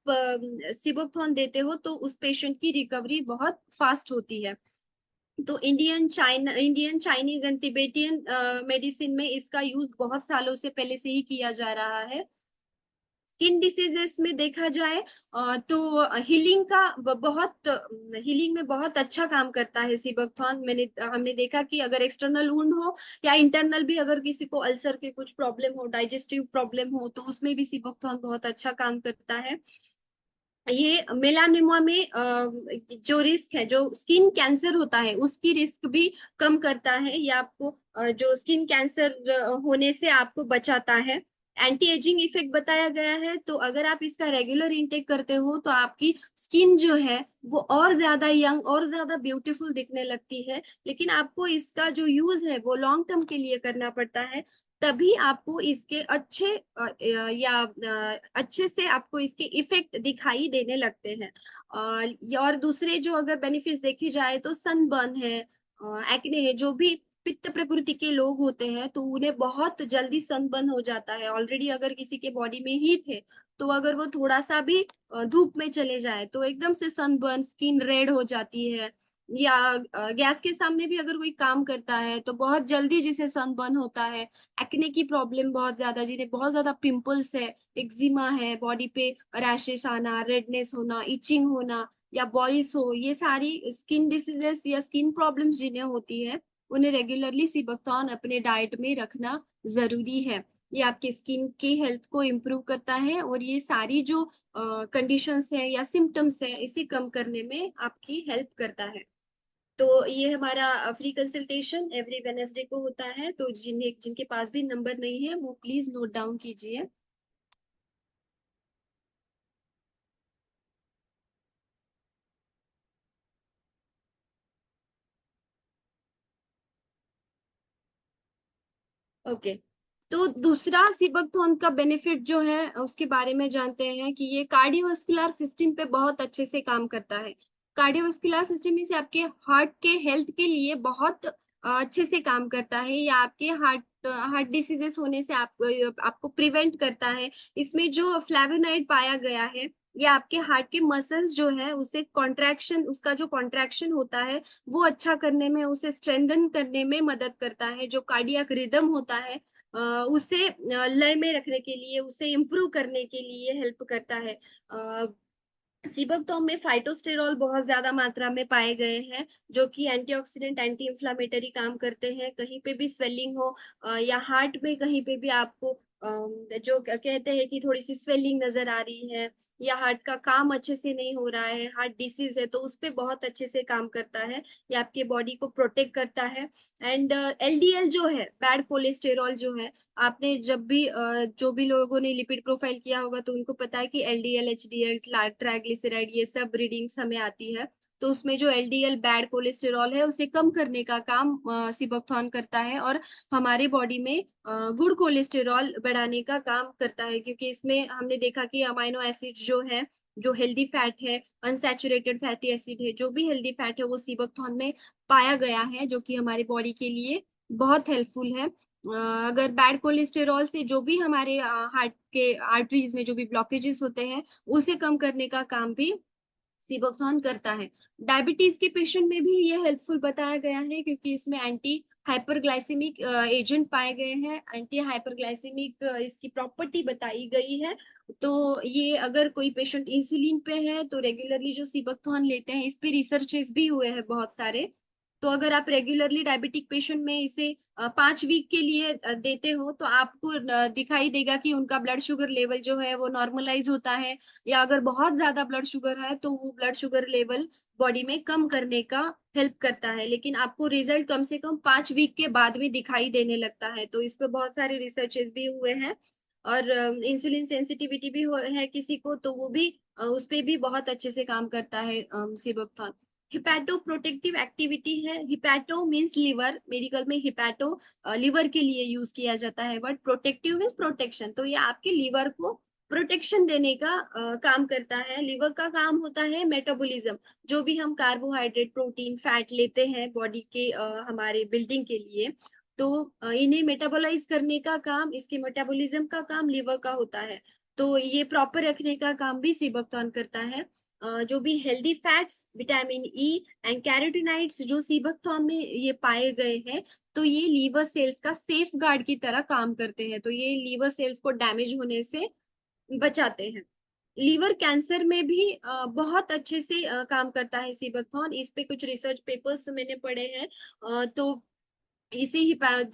सिबोक्थॉर्न देते हो तो उस पेशेंट की रिकवरी बहुत फास्ट होती है। तो Indian Chinese and Tibetan medicine में इसका यूज बहुत सालों से पहले से ही किया जा रहा है। स्किन डिसीजेस में देखा जाए तो हीलिंग का बहुत हीलिंग में बहुत अच्छा काम करता है सीबकथॉर्न। हमने देखा कि अगर एक्सटर्नल वुंड हो या इंटरनल भी, अगर किसी को अल्सर के कुछ प्रॉब्लम हो, डाइजेस्टिव प्रॉब्लम हो, तो उसमें भी सीबकथॉर्न बहुत अच्छा काम करता है। ये मेलानिमा में जो रिस्क है, जो स्किन कैंसर होता है उसकी रिस्क भी कम करता है, ये आपको जो स्किन कैंसर होने से आपको बचाता है। एंटी एजिंग इफेक्ट बताया गया है, तो अगर आप इसका रेगुलर इंटेक करते हो तो आपकी स्किन जो है वो और ज्यादा यंग और ज्यादा ब्यूटीफुल दिखने लगती है। लेकिन आपको इसका जो यूज है वो लॉन्ग टर्म के लिए करना पड़ता है, तभी आपको इसके अच्छे से आपको इसके इफेक्ट दिखाई देने लगते हैं। और दूसरे जो अगर बेनिफिट्स देखे जाए तो सनबर्न है, एक्ने है, जो भी पित्त प्रकृति के लोग होते हैं तो उन्हें बहुत जल्दी सनबर्न हो जाता है। ऑलरेडी अगर किसी के बॉडी में हीट है तो अगर वो थोड़ा सा भी धूप में चले जाए तो एकदम से सनबर्न, स्किन रेड हो जाती है। या गैस के सामने भी अगर कोई काम करता है तो बहुत जल्दी जिसे सनबर्न होता है। एक्ने की प्रॉब्लम बहुत ज्यादा, जिन्हें बहुत ज्यादा पिंपल्स है, एक्जिमा है, बॉडी पे रैशेस आना, रेडनेस होना, इचिंग होना या बॉयल्स हो, ये सारी स्किन डिसीजेस या स्किन प्रॉब्लम्स जिन्हें होती है उन्हें रेगुलरली सीबकथॉर्न अपने डाइट में रखना जरूरी है। ये आपकी स्किन की हेल्थ को इम्प्रूव करता है और ये सारी जो कंडीशंस है या सिम्टम्स है इसे कम करने में आपकी हेल्प करता है। तो ये हमारा फ्री कंसल्टेशन एवरी वेडनेसडे को होता है, तो जिनके पास भी नंबर नहीं है वो प्लीज नोट डाउन कीजिए। ओके, तो दूसरा सीबकथॉर्न का बेनिफिट जो है उसके बारे में जानते हैं कि ये कार्डियोवास्कुलर सिस्टम पे बहुत अच्छे से काम करता है। कार्डियोवास्कुलर सिस्टम से आपके हार्ट के हेल्थ के लिए बहुत अच्छे से काम करता है। या आपके हार्ट डिसीजेस होने से आपको प्रिवेंट करता है। इसमें जो फ्लेवोनॉइड पाया गया है ये आपके हार्ट के मसल्स जो है उसे कॉन्ट्रैक्शन, उसका जो कॉन्ट्रैक्शन होता है वो अच्छा करने में, उसे स्ट्रेंथन करने में मदद करता है। जो कार्डियक रिदम होता है उसे लय में रखने के लिए, उसे इम्प्रूव करने के लिए हेल्प करता है। सीबकथॉर्न में फाइटोस्टेरॉल बहुत ज्यादा मात्रा में पाए गए हैं जो कि एंटीऑक्सीडेंट, एंटी इंफ्लामेटरी काम करते हैं। कहीं पे भी स्वेलिंग हो या हार्ट में कहीं पे भी आपको जो कहते हैं कि थोड़ी सी स्वेलिंग नजर आ रही है या हार्ट का काम अच्छे से नहीं हो रहा है, हार्ट डिसीज है, तो उस पे बहुत अच्छे से काम करता है। ये आपके बॉडी को प्रोटेक्ट करता है। एंड एलडीएल जो है, बैड कोलेस्टेरॉल जो है, आपने जब भी जो भी लोगों ने लिपिड प्रोफाइल किया होगा तो उनको पता है कि एलडीएल, एचडीएल, ट्राइग्लिसराइड ये सब रीडिंग्स हमें आती है। तो उसमें जो एलडीएल बैड कोलेस्टेरॉल है उसे कम करने का काम सीबकथॉर्न करता है और हमारे बॉडी में गुड कोलेस्टेरॉल बढ़ाने का काम करता है। क्योंकि इसमें हमने देखा कि अमाइनो एसिड जो है, जो हेल्दी फैट है, अनसैचुरेटेड फैटी एसिड है, जो भी हेल्दी फैट है वो सीबकथॉर्न में पाया गया है, जो कि हमारी बॉडी के लिए बहुत हेल्पफुल है। अगर बैड कोलेस्टेरॉल से जो भी हमारे हार्ट के आर्टरीज में जो भी ब्लॉकेजेस होते हैं उसे कम करने का काम भी सीबकथॉर्न करता है। डायबिटीज के पेशेंट में भी ये हेल्पफुल बताया गया है क्योंकि इसमें एंटी हाइपरग्लाइसेमिक एजेंट पाए गए हैं। एंटी हाइपरग्लाइसेमिक इसकी प्रॉपर्टी बताई गई है। तो ये अगर कोई पेशेंट इंसुलिन पे है तो रेगुलरली जो सीबकथॉर्न लेते हैं, इस पे रिसर्चेस भी हुए हैं बहुत सारे। तो अगर आप रेगुलरली डायबिटिक पेशेंट में इसे 5 वीक के लिए देते हो तो आपको दिखाई देगा कि उनका ब्लड शुगर लेवल जो है वो नॉर्मलाइज होता है। या अगर बहुत ज्यादा ब्लड शुगर है तो वो ब्लड शुगर लेवल बॉडी में कम करने का हेल्प करता है। लेकिन आपको रिजल्ट कम से कम 5 वीक के बाद में दिखाई देने लगता है। तो इस पे बहुत सारे रिसर्चेस भी हुए हैं। और इंसुलिन सेंसिटिविटी भी है किसी को तो वो भी उस पे भी बहुत अच्छे से काम करता है सीबकथॉर्न। हिपैटो प्रोटेक्टिव एक्टिविटी है। हिपैटो मीन्स लिवर, मेडिकल में हिपैटो लिवर के लिए यूज किया जाता है। बट प्रोटेक्टिव मीन्स प्रोटेक्शन, तो ये आपके लिवर को प्रोटेक्शन देने का काम करता है। लिवर का काम होता है मेटाबॉलिज्म, जो भी हम कार्बोहाइड्रेट, प्रोटीन, फैट लेते हैं बॉडी के हमारे बिल्डिंग के लिए, तो इन्हें मेटाबोलाइज करने का काम, इसके मेटाबॉलिज्म का काम लिवर का होता है। तो ये प्रॉपर रखने का काम भी सीबकथॉर्न करता है। जो भी healthy fats, vitamin E and carotenoids जो सीबकथॉर्न में ये पाए गए हैं, तो ये लीवर सेल्स का सेफ गार्ड की तरह काम करते हैं। तो ये लीवर सेल्स को डैमेज होने से बचाते हैं। लीवर कैंसर में भी बहुत अच्छे से काम करता है सीबकथॉर्न। इस पे कुछ रिसर्च पेपर्स मैंने पढ़े हैं। तो इसे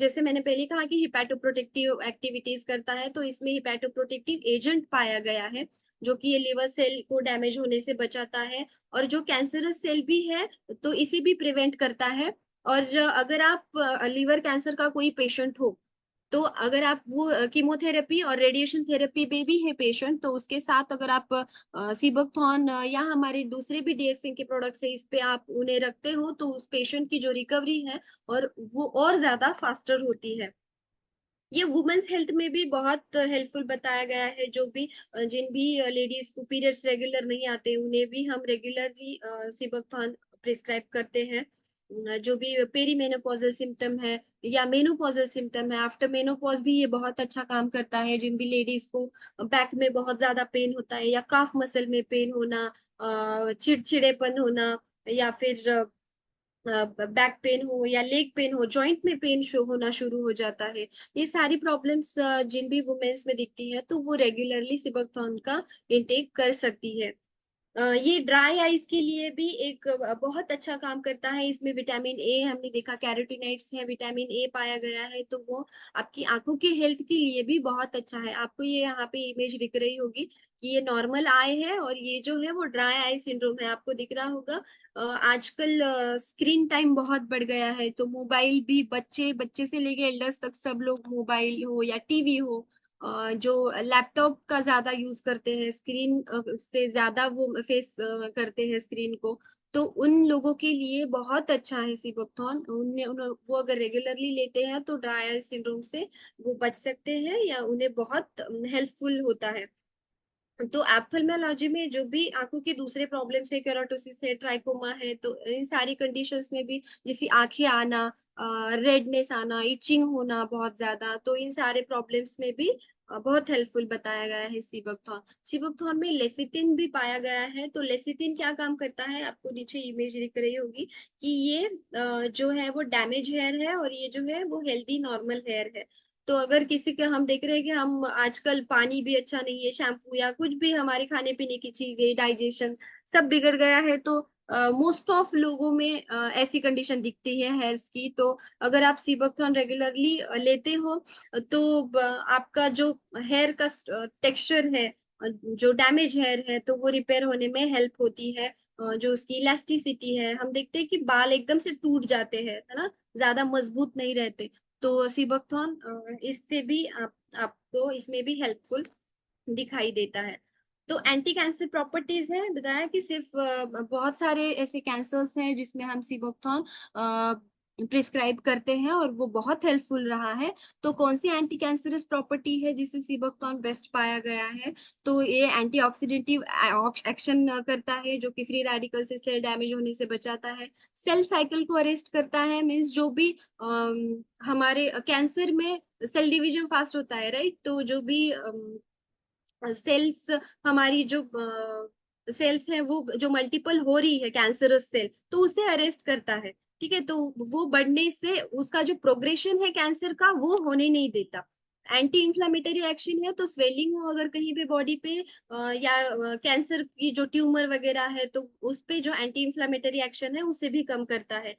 जैसे मैंने पहले कहा कि हिपैटोप्रोटेक्टिव एक्टिविटीज करता है, तो इसमें हिपैटोप्रोटेक्टिव एजेंट पाया गया है जो कि ये लिवर सेल को डैमेज होने से बचाता है। और जो कैंसरस सेल भी है तो इसे भी प्रिवेंट करता है। और अगर आप लिवर कैंसर का कोई पेशेंट हो तो अगर आप वो कीमोथेरेपी और रेडिएशन थेरेपी में भी है पेशेंट, तो उसके साथ अगर आप सीबकथॉर्न या हमारे दूसरे भी डीएक्सएन के प्रोडक्ट्स है इस पे आप उन्हें रखते हो तो उस पेशेंट की जो रिकवरी है और वो और ज्यादा फास्टर होती है। ये वुमेन्स हेल्थ में भी बहुत हेल्पफुल बताया गया है। जो भी जिन भी लेडीज को पीरियड्स रेगुलर नहीं आते उन्हें भी हम रेगुलरली सीबकथॉर्न प्रिस्क्राइब करते हैं। जो भी पेरीमेनोपॉजल सिम्टम है या मेनोपॉजल सिम्टम है, आफ्टर मेनोपॉज भी ये बहुत अच्छा काम करता है। जिन भी लेडीज को बैक में बहुत ज्यादा पेन होता है या काफ मसल में पेन होना, चिड़चिड़ेपन होना, या फिर बैक पेन हो या लेग पेन हो, जॉइंट में पेन शो होना शुरू हो जाता है, ये सारी प्रॉब्लम्स जिन भी वुमेन्स में दिखती है तो वो रेगुलरली सीबकथॉर्न का इंटेक कर सकती है। ये ड्राई आइज के लिए भी एक बहुत अच्छा काम करता है। इसमें विटामिन ए हमने देखा, कैरोटीनॉइड्स है, विटामिन ए पाया गया है, तो वो आपकी आंखों के हेल्थ के लिए भी बहुत अच्छा है। आपको ये यहाँ पे इमेज दिख रही होगी कि ये नॉर्मल आई है और ये जो है वो ड्राई आई सिंड्रोम है, आपको दिख रहा होगा। आजकल स्क्रीन टाइम बहुत बढ़ गया है, तो मोबाइल भी बच्चे बच्चे से लेके एल्डर्स तक सब लोग मोबाइल हो या टीवी हो, जो लैपटॉप का ज्यादा यूज करते हैं, स्क्रीन से ज्यादा वो फेस करते हैं स्क्रीन को, तो उन लोगों के लिए बहुत अच्छा है सीबकथॉर्न। वो अगर रेगुलरली लेते हैं तो ड्राई आई सिंड्रोम से वो बच सकते हैं या उन्हें बहुत हेल्पफुल होता है। तो एप्थेल्मोलॉजी में जो भी आंखों के दूसरे प्रॉब्लम्स है, केराटोसिस है, ट्राइकोमा है, तो इन सारी कंडीशंस में भी, जैसे आंखें आना, रेडनेस आना, इचिंग होना बहुत ज्यादा, तो इन सारे प्रॉब्लम्स में भी बहुत हेल्पफुल बताया गया है सीबकथॉर्न। सीबकथॉर्न में लेसिथिन भी पाया गया है। तो लेसिथिन क्या काम करता है, आपको नीचे इमेज दिख रही होगी कि ये जो है वो डैमेज हेयर है और ये जो है वो हेल्दी नॉर्मल हेयर है। तो अगर किसी के, हम देख रहे हैं कि हम आजकल पानी भी अच्छा नहीं है, शैम्पू या कुछ भी हमारे खाने पीने की चीजें, डाइजेशन सब बिगड़ गया है, तो मोस्ट ऑफ लोगों में ऐसी कंडीशन दिखती है हेयर्स की। तो अगर आप सीबकथॉर्न रेगुलरली लेते हो तो आपका जो हेयर का टेक्सचर है, जो डैमेज हेयर है, तो वो रिपेयर होने में हेल्प होती है। जो उसकी इलास्टिसिटी है, हम देखते हैं कि बाल एकदम से टूट जाते हैं, है ना, ज्यादा मजबूत नहीं रहते। तो सीबकथॉर्न इससे भी आपको इसमें भी हेल्पफुल दिखाई देता है। तो एंटी कैंसर प्रॉपर्टीज है, बताया कि सिर्फ बहुत सारे ऐसे कैंसर्स हैं जिसमें हम सीबकथॉर्न प्रिस्क्राइब करते हैं और वो बहुत हेल्पफुल रहा है। तो कौन सी एंटी कैंसरस प्रॉपर्टी है जिसे सीबकथॉर्न बेस्ट पाया गया है, तो ये एंटीऑक्सीडेंटिव एक्शन करता है जो कि फ्री रेडिकल से सेल डैमेज होने से बचाता है। सेल साइकिल को अरेस्ट करता है, मीन्स जो भी हमारे कैंसर में सेल डिवीजन फास्ट होता है, राइट, तो जो भी सेल्स, हमारी जो सेल्स है वो जो मल्टीपल हो रही है कैंसरस सेल, तो उसे अरेस्ट करता है। ठीक है, तो वो बढ़ने से उसका जो प्रोग्रेशन है कैंसर का वो होने नहीं देता। एंटी इंफ्लेमेटरी एक्शन है, तो स्वेलिंग हो अगर कहीं पे बॉडी पे या कैंसर की जो ट्यूमर वगैरह है, तो उस पे जो एंटी इंफ्लेमेटरी एक्शन है उसे भी कम करता है।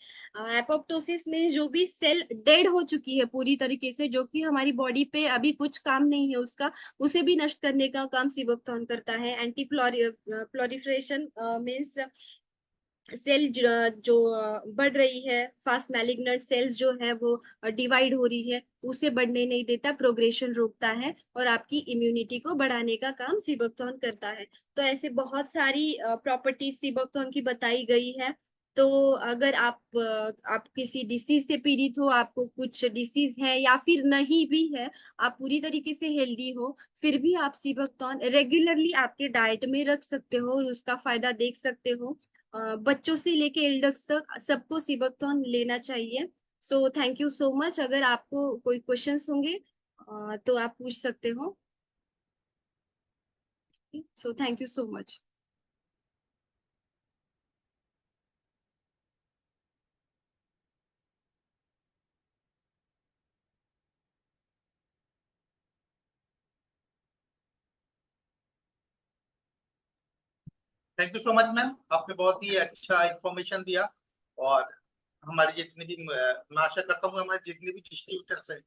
एपोप्टोसिस में जो भी सेल डेड हो चुकी है पूरी तरीके से, जो कि हमारी बॉडी पे अभी कुछ काम नहीं है उसका, उसे भी नष्ट करने का काम सीबकथॉर्न करता है। एंटी प्लोरिफरेशन मीन्स सेल जो बढ़ रही है, फास्ट मैलिग्नेंट सेल्स जो है वो डिवाइड हो रही है, उसे बढ़ने नहीं देता, प्रोग्रेशन रोकता है और आपकी इम्यूनिटी को बढ़ाने का काम सीबकथॉर्न करता है। तो ऐसे बहुत सारी प्रॉपर्टीज सीबकथॉर्न की बताई गई है। तो अगर आप किसी डिसीज से पीड़ित हो, आपको कुछ डिसीज है या फिर नहीं भी है, आप पूरी तरीके से हेल्दी हो, फिर भी आप सीबकथॉर्न रेगुलरली आपके डाइट में रख सकते हो और उसका फायदा देख सकते हो। बच्चों से लेके एल्डर्स तक सबको सीबकथॉर्न लेना चाहिए। So thank you so much. अगर आपको कोई क्वेश्चंस होंगे तो आप पूछ सकते हो। So thank you so much. Thank you so much ma'am, आपने बहुत ही अच्छा इंफॉर्मेशन दिया। और हमारे जितने भी मैं आशा करता हूँ हमारे जितने भी डिस्ट्रीब्यूटर्स हैं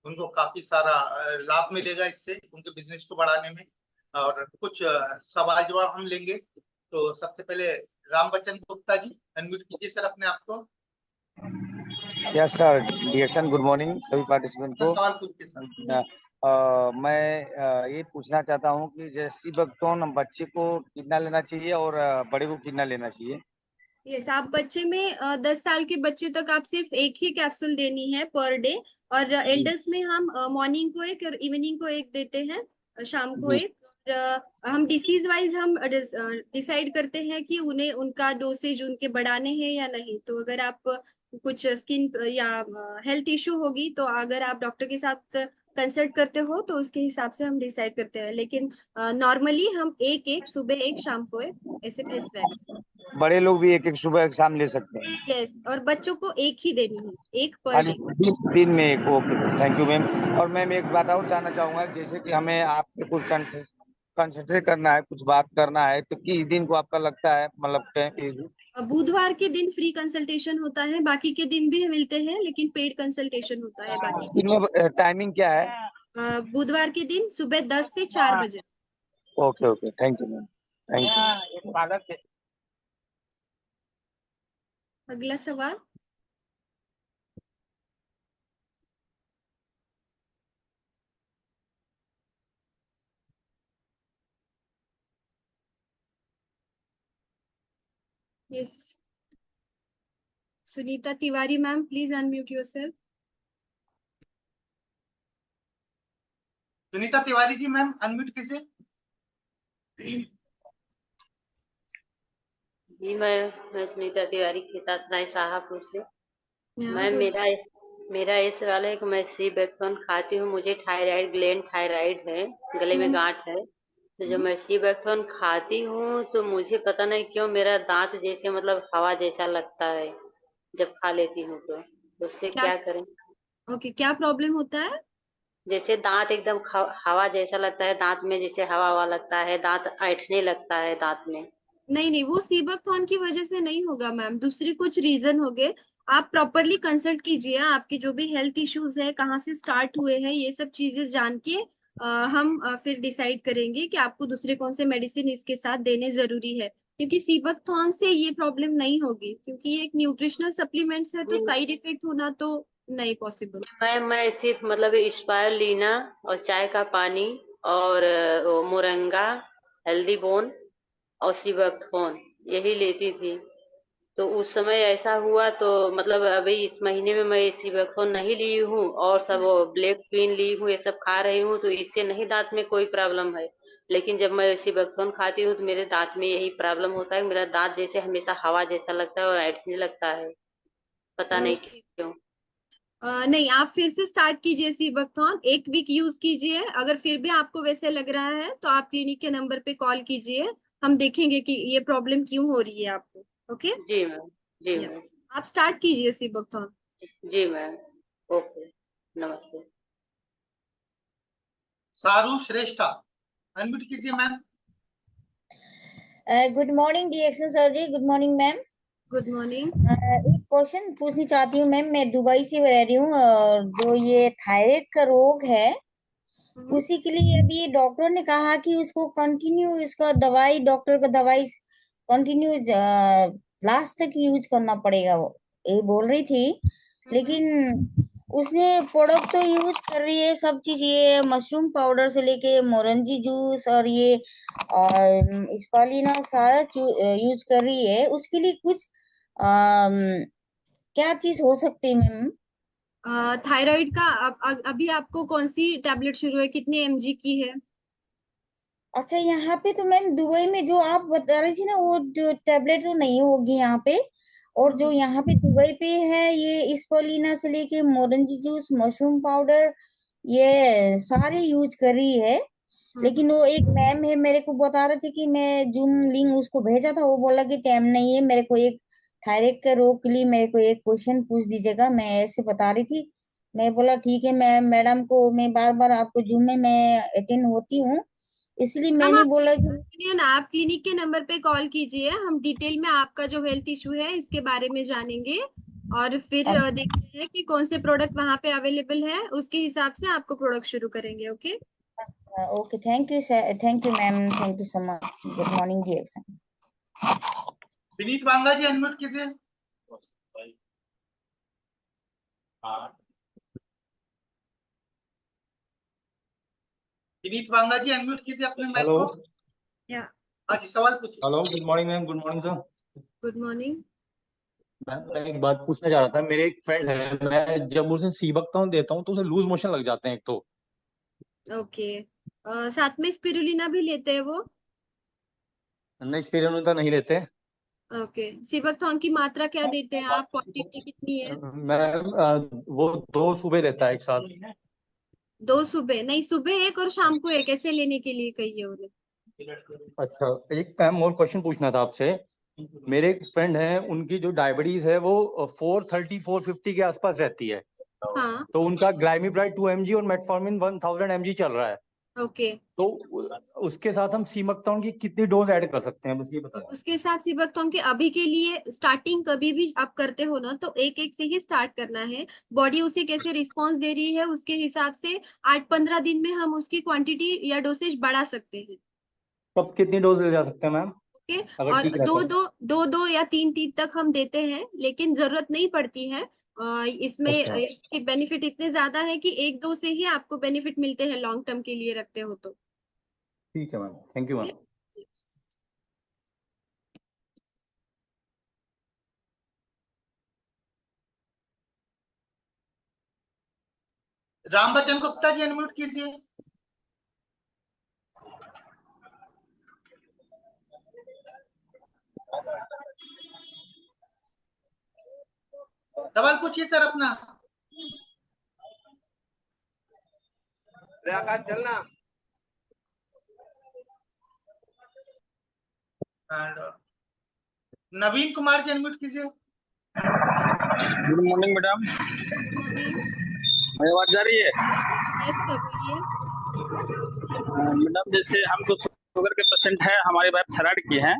उनको काफी सारा लाभ मिलेगा इससे, उनके बिजनेस को बढ़ाने में। और कुछ सवाल जवाब हम लेंगे। तो सबसे पहले राम बच्चन गुप्ता जी, अनम्यूट कीजिए सर अपने आप को। यस सर, डिएक्शन गुड मॉर्निंग सभी पार्टिसिपेंट को। सवाल पूछिए सर। मैं ये पूछना चाहता हूँ कि जैसे सीबकथॉर्न बच्चे को कितना लेना चाहिए और बड़े को कितना लेना चाहिए? यस, आप बच्चे में 10 साल के बच्चे तक आप सिर्फ एक ही कैप्सूल देनी है पर डे। और एल्डर्स में हम मॉर्निंग को एक और इवनिंग को एक देते हैं, शाम को एक। हम डिसीज वाइज हम डिसाइड करते हैं कि उन्हें उनका डोसेज उनके बढ़ाने हैं या नहीं। तो अगर आप कुछ स्किन या हेल्थ इशू होगी, तो अगर आप डॉक्टर के साथ कंसल्ट करते हो तो उसके हिसाब से हम डिसाइड करते हैं। लेकिन नॉर्मली हम एक एक, सुबह एक शाम को एक, ऐसे प्रिस्क्राइब। बड़े लोग भी एक एक सुबह एक शाम ले सकते हैं? यस, और बच्चों को एक ही देनी है, एक पर खाली डे। दिन में एक? Okay, thank you ma'am. और मैम एक बात और जानना चाहूंगा, जैसे कि हमें आपसे कुछ कंसंट्रेट करना है, कुछ बात करना है, तो किस दिन को आपका लगता है, मतलब बुधवार के दिन फ्री कंसल्टेशन होता है, बाकी के दिन भी मिलते हैं लेकिन पेड कंसल्टेशन होता है बाकी के दिन। टाइमिंग क्या है? बुधवार के दिन सुबह 10 से 4 बजे। Okay okay, thank you ma'am, thank you. अगला सवाल। Yes, Sunita Tiwari ma'am, please unmute yourself. Sunita Tiwari ji ma'am, unmute कीजिए। जी मैं सुनीता तिवारी खेतासराय शाहपुर से। मैम मेरा ये सवाल है कि मैं सीबैक्थोन खाती हूँ, मुझे थायराइड ग्लैंड थायराइड है, गले में गांठ है। तो जब मैं सीबैक्थोन खाती हूँ तो मुझे पता नहीं क्यों मेरा दांत जैसे मतलब हवा जैसा लगता है जब खा लेती हूँ। तो उससे क्या करें? ओके, क्या प्रॉब्लम होता है? जैसे दांत एकदम हवा जैसा लगता है, दांत में जैसे हवा लगता है, दांत ऐंठने लगता है दांत में। नहीं, वो सीबैक्थोन की वजह से नहीं होगा मैम, दूसरी कुछ रीजन होंगे। आप प्रॉपरली कंसल्ट कीजिए, आपके जो भी हेल्थ इश्यूज है, कहाँ से स्टार्ट हुए हैं, ये सब चीजें जान के हम फिर डिसाइड करेंगे कि आपको दूसरे कौन से मेडिसिन इसके साथ देने जरूरी है। क्योंकि सीबैक्थोन से ये प्रॉब्लम नहीं होगी, क्योंकि ये एक न्यूट्रिशनल सप्लीमेंट्स है, तो साइड इफेक्ट होना तो नहीं पॉसिबल। मैं सिर्फ मतलब स्पायरुलिना और चाय का पानी और मोरंगा, हेल्दी बोन और सीबैक्थोन यही लेती थी। तो उस समय ऐसा हुआ, तो मतलब अभी इस महीने में मैं सीबैक्थोन नहीं ली हूँ और सब ब्लैक क्वीन ली हूँ, ये सब खा रही हूँ, तो इससे नहीं दांत में कोई प्रॉब्लम है। लेकिन जब मैं सीबैक्थोन खाती हूँ तो मेरे दांत में यही प्रॉब्लम होता है, मेरा दांत जैसे हमेशा हवा जैसा लगता है और ऐंठने लगता है, पता नहीं क्यों। नहीं, आप फिर से स्टार्ट कीजिए सीबैक्थोन, 1 वीक यूज कीजिए। अगर फिर भी आपको वैसे लग रहा है तो आप क्लिनिक के नंबर पे कॉल कीजिए, हम देखेंगे कि ये प्रॉब्लम क्यों हो रही है आपको। ओके जी मैम, जी मैम, आप स्टार्ट कीजिए सीबैक्थोन। जी मैम, ओके, नमस्ते। सारू श्रेष्ठा, अनम्यूट कीजिए ma'am. Good morning DXN sir जी, good morning ma'am. Good morning. एक क्वेश्चन पूछनी चाहती हूँ मैम, मैं दुबई से रह रही हूँ और जो ये थायराइड का रोग है उसी के लिए अभी डॉक्टर ने कहा कि उसको कंटिन्यू इसका दवाई, डॉक्टर का दवाई कंटिन्यू लास्ट तक यूज करना पड़ेगा, वो ये बोल रही थी। लेकिन उसने प्रोडक्ट तो यूज कर रही है सब चीज, ये मशरूम पाउडर से लेके मोरंजी जूस और ये स्पालिना सारा यूज कर रही है। उसके लिए कुछ क्या चीज हो सकती है मैम? थायराइड का अभी आपको कौन सी टैबलेट शुरू है, कितने एमजी की है? अच्छा, यहाँ पे तो मैम दुबई में जो आप बता रही थी ना, वो जो टैबलेट तो नहीं होगी यहाँ पे। और जो यहाँ पे दुबई पे है, ये स्पोलिना से लेके मोरंजी जूस, मशरूम पाउडर, ये सारे यूज कर रही है। लेकिन वो एक मैम है, मेरे को बता रहे थे कि मैं जूम लिंक उसको भेजा था, वो बोला कि टाइम नहीं है, मेरे को एक थायराइड के रोग के लिए मेरे को एक क्वेश्चन पूछ दीजिएगा, मैं ऐसे बता रही थी। मैं बोला ठीक है, मैं मैडम को मैं बार बार आपको जूम में मैं अटेंड होती हूँ, इसलिए मैंने बोला कि आप क्लिनिक के नंबर पे कॉल कीजिए, हम डिटेल में आपका जो हेल्थ इशू है इसके बारे में जानेंगे और फिर देखते हैं कि कौन से प्रोडक्ट वहां पे अवेलेबल है, उसके हिसाब से आपको प्रोडक्ट शुरू करेंगे। Okay okay, thank you sir, thank you ma'am, thank you so much, good morning DXN. Vineet Vanga ji, unmute कीजिए। विनीत वांगा जी, अनम्यूट कीजिए अपने माइक हेलो। को। हाँ जी, सवाल पूछिए। Hello, good morning ma'am, good morning sir. Good morning मैं एक बात पूछना चाह रहा था, मेरे एक फ्रेंड है, मैं जब उसे सीबकताउन देता हूँ तो उसे लूज मोशन लग जाते हैं एक तो। ओके साथ में स्पिरुलिना भी लेते हैं वो? नहीं, स्पिरुलिना नहीं लेते। ओके सीबैक्थोन की मात्रा क्या देते हैं आप, क्वांटिटी कितनी है? मैम वो 2 सुबह लेता है एक साथ। 2 सुबह नहीं, सुबह एक और शाम को एक, ऐसे लेने के लिए कहिए उन्हें। अच्छा, एक मैम और क्वेश्चन पूछना था आपसे। मेरे एक फ्रेंड है, उनकी जो डायबिटीज है वो 430 450 के आसपास रहती है। हाँ तो उनका ग्लाइमिब्राइड 2 mg और मेटफॉर्मिन 1000 mg चल रहा है। ओके तो उसके साथ हम सीबकताउन की कितनी डोज ऐड कर सकते हैं, बस ये बता दें। उसके साथ सीबैक्थोन के अभी के लिए स्टार्टिंग कभी भी आप करते हो ना, तो एक एक से ही स्टार्ट करना है। बॉडी उसे कैसे रिस्पॉन्स दे रही है उसके हिसाब से 8-15 दिन में हम उसकी क्वांटिटी या डोसेज बढ़ा सकते हैं। कब कितनी डोज ले जा सकते हैं मैम? ओके अगर और ठीक रहता है। दो या तीन तक हम देते हैं, लेकिन जरूरत नहीं पड़ती है। इसमें अच्छा, इसके बेनिफिट इतने ज्यादा है कि 1-2 से ही आपको बेनिफिट मिलते हैं, लॉन्ग टर्म के लिए रखते हो तो। ठीक है ma'am, thank you ma'am. Rambachan Gupta ji unmute कीजिए। सवाल पूछिए सर अपना। चलना। नवीन कुमार जी अनम्यूट कीजिए। गुड मॉर्निंग मैडम, मेरी आवाज जा रही है? यस सर बोलिए। मैडम जैसे हम तो शुगर के पेशेंट हैं, हमारी वाइफ थायराइड की है,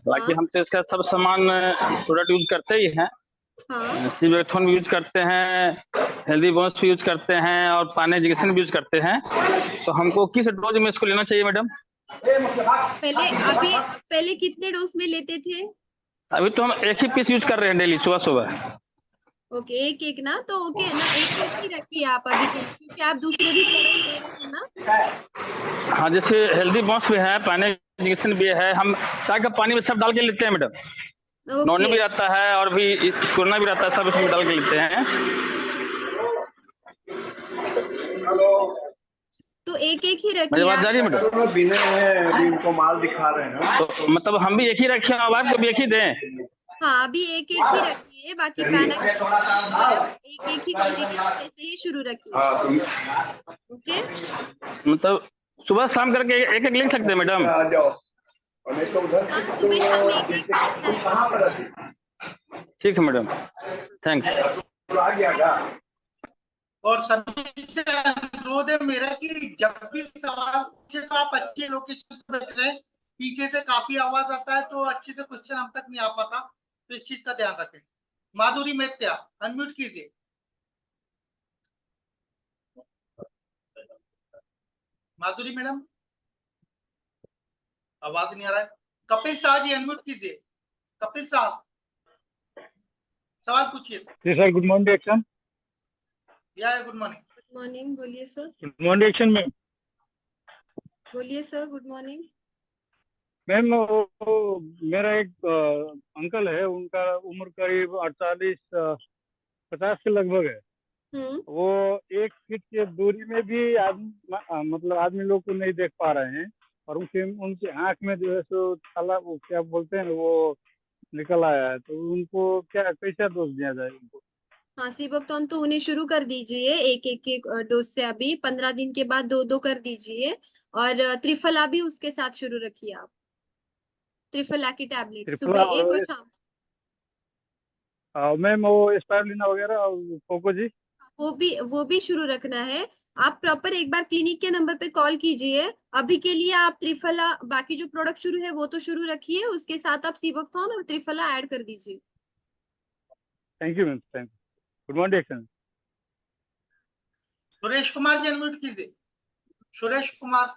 बाकी हम तो इसका सब सामान प्रोडक्ट यूज करते ही हैं। सीबेक्थोन भी यूज करते हैं, हेल्दी बोन्स भी यूज करते हैं और पानी इंजेक्शन भी यूज करते हैं। तो हमको किस डोज में इसको लेना चाहिए मैडम? पहले कितने डोज में लेते थे? अभी तो हम एक ही पीस यूज कर रहे हैं डेली सुबह सुबह। ओके, एक ना, तो ओके ना, एक ही रखिए आप अभी के लिए, क्योंकि आप दूसरे भी प्रोडक्ट ले रहे हैं ना। हाँ, जैसे हेल्दी बॉन्स भी है, पानी इंजेक्शन भी है, हम चाय का पानी में सब डाल के लेते हैं मैडम। नॉन भी रहता है और भी कोरोना भी रहता है, सब इसमें डाल के लेते हैं। तो एक ही रखिए। मेरी बात जा रही है मैडम? बिने अभी उनको माल दिखा रहे हैं, तो मतलब हम भी एक ही रखें और आपको भी एक ही दें? हाँ, अभी एक ही रखिए, बाकी पैनल एक ही क्वांटिटी ऐसे ही शुरू रखिए। ओके, मतलब सुबह शाम करके एक एक ले सकते हैं मैडम? सुबह शाम एक ठीक है मैडम, थैंक्स। और सभी से अनुरोध है मेरा कि जब भी सवाल पूछे तो आप अच्छे लोकेशन पर बैठ रहे। पीछे से काफी आवाज आता है तो अच्छे से क्वेश्चन हम तक नहीं आ पाता, तो इस चीज का ध्यान रखें। माधुरी मैत्या अनम्यूट कीजिए। माधुरी मैडम आवाज नहीं आ रहा है। कपिल शाह जी अनम्यूट कीजिए। कपिल साहब सवाल पूछिए। Sir good morning action. या गुड मॉर्निंग। गुड मॉर्निंग, बोलिए sir. Good morning action ma'am. बोलिए सर, गुड मॉर्निंग। मैम मेरा एक अंकल है, उनका उम्र करीब 48-50 के लगभग है। वो 1 फीट की दूरी में भी मतलब आदमी लोग को नहीं देख पा रहे हैं, और उनकी आंख में जो है सो काला, वो क्या बोलते हैं, वो निकल आया है। तो उनको क्या कैसा डोज दिया जाए उनको? हाँ, सीबोक्टोन तो उन्हें शुरू कर दीजिए, एक डोज से। अभी 15 दिन के बाद 2 कर दीजिए, और त्रिफला भी उसके साथ शुरू रखिए आप। त्रिफला की टैबलेट सुबह एक और शाम। मैम वो स्पाइरुलिना वगैरह और कोको जी वो भी शुरू रखना है। आप प्रॉपर एक बार क्लिनिक के नंबर पे कॉल कीजिए। अभी के लिए आप त्रिफला, बाकी जो प्रोडक्ट शुरू है वो तो शुरू रखिए, उसके साथ आप सीबोक्टोन और त्रिफला ऐड कर दीजिए। Thank you ma'am, thank you. Good morning action. Suresh Kumar ji unmute कीजिए। सुरेश कुमार।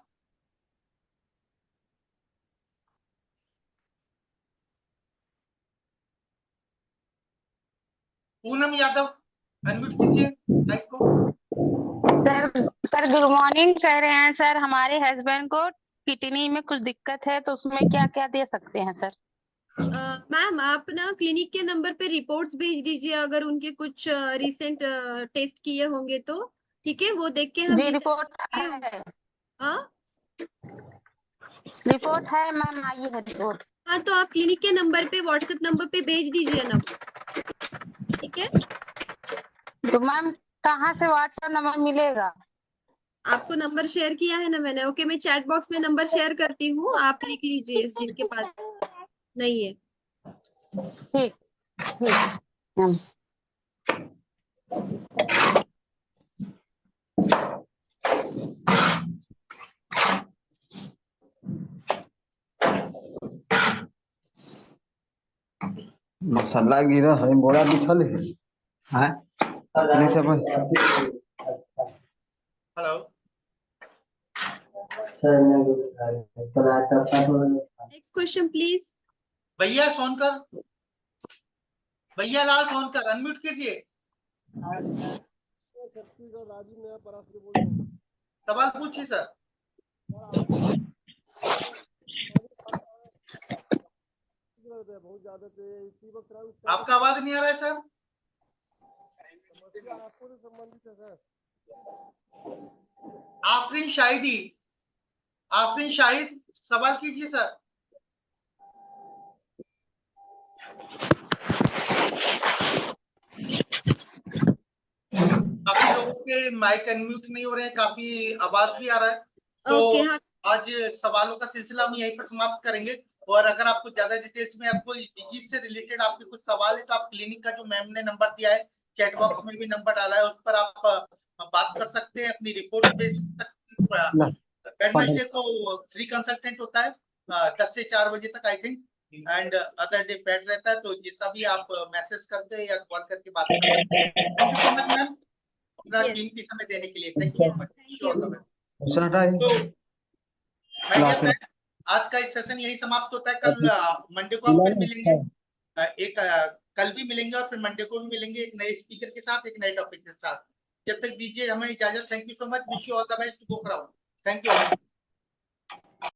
पूनम यादव अनम्यूट कीजिए माइक को। सर गुड मॉर्निंग कह रहे हैं सर, हमारे हस्बैंड को किडनी में कुछ दिक्कत है, तो उसमें क्या क्या दे सकते हैं सर? मैम आप ना क्लिनिक के नंबर पे रिपोर्ट्स भेज दीजिए, अगर उनके कुछ रिसेंट टेस्ट किए होंगे तो। ठीक है, वो देख के हम जी रिपोर्ट है। रिपोर्ट है मैम, आई है रिपोर्ट। हाँ, तो आप क्लिनिक के नंबर पे, व्हाट्सएप नंबर पे भेज दीजिए ना। ठीक है, तो मैम कहाँ से व्हाट्सएप नंबर मिलेगा? आपको नंबर शेयर किया है ना मैंने। ओके, मैं चैट बॉक्स में नंबर शेयर करती हूँ, आप लिख लीजिए जिनके पास नहीं है। ठीक ठीक। मसाला गिरा है, बोरा बिछल है। हाँ सब। Hello, next question please. भैया सोनकर, भैया लाल सोनकर अनम्यूट कीजिए। सवाल पूछिए सर। आपका आवाज नहीं आ रहा है सर। आफरीन शाहिद सवाल कीजिए सर। काफी लोगों के माइक अनम्यूट नहीं हो रहे हैं, काफी आवाज भी आ रहा है। तो आज सवालों का सिलसिला हम यहीं पर समाप्त करेंगे। और अगर आपको ज्यादा डिटेल्स में आपको डिजीज से रिलेटेड आपके कुछ सवाल है तो आप क्लिनिक का जो मैम ने नंबर दिया है, चैट बॉक्स में भी नंबर डाला है, उस पर आप बात कर सकते हैं, अपनी रिपोर्ट भेज सकते हैं। वेडनेसडे को फ्री कंसल्टेंट होता है 10 से 4 बजे तक I think, and other day paid रहता है। तो जैसा भी आप मैसेज करते हैं या कॉल करके बात कर सकते हैं। Thank you so much ma'am अपना कीमती समय देने के लिए। Thank you so much. आज का इस सेशन यही समाप्त होता है। कल मंडे को हम फिर मिलेंगे, कल भी मिलेंगे और फिर मंडे को भी मिलेंगे एक नए स्पीकर के साथ, एक नए टॉपिक के साथ। जब तक दीजिए हमें इजाजत। Thank you so much. Wish you all the best. Go for out. Thank you.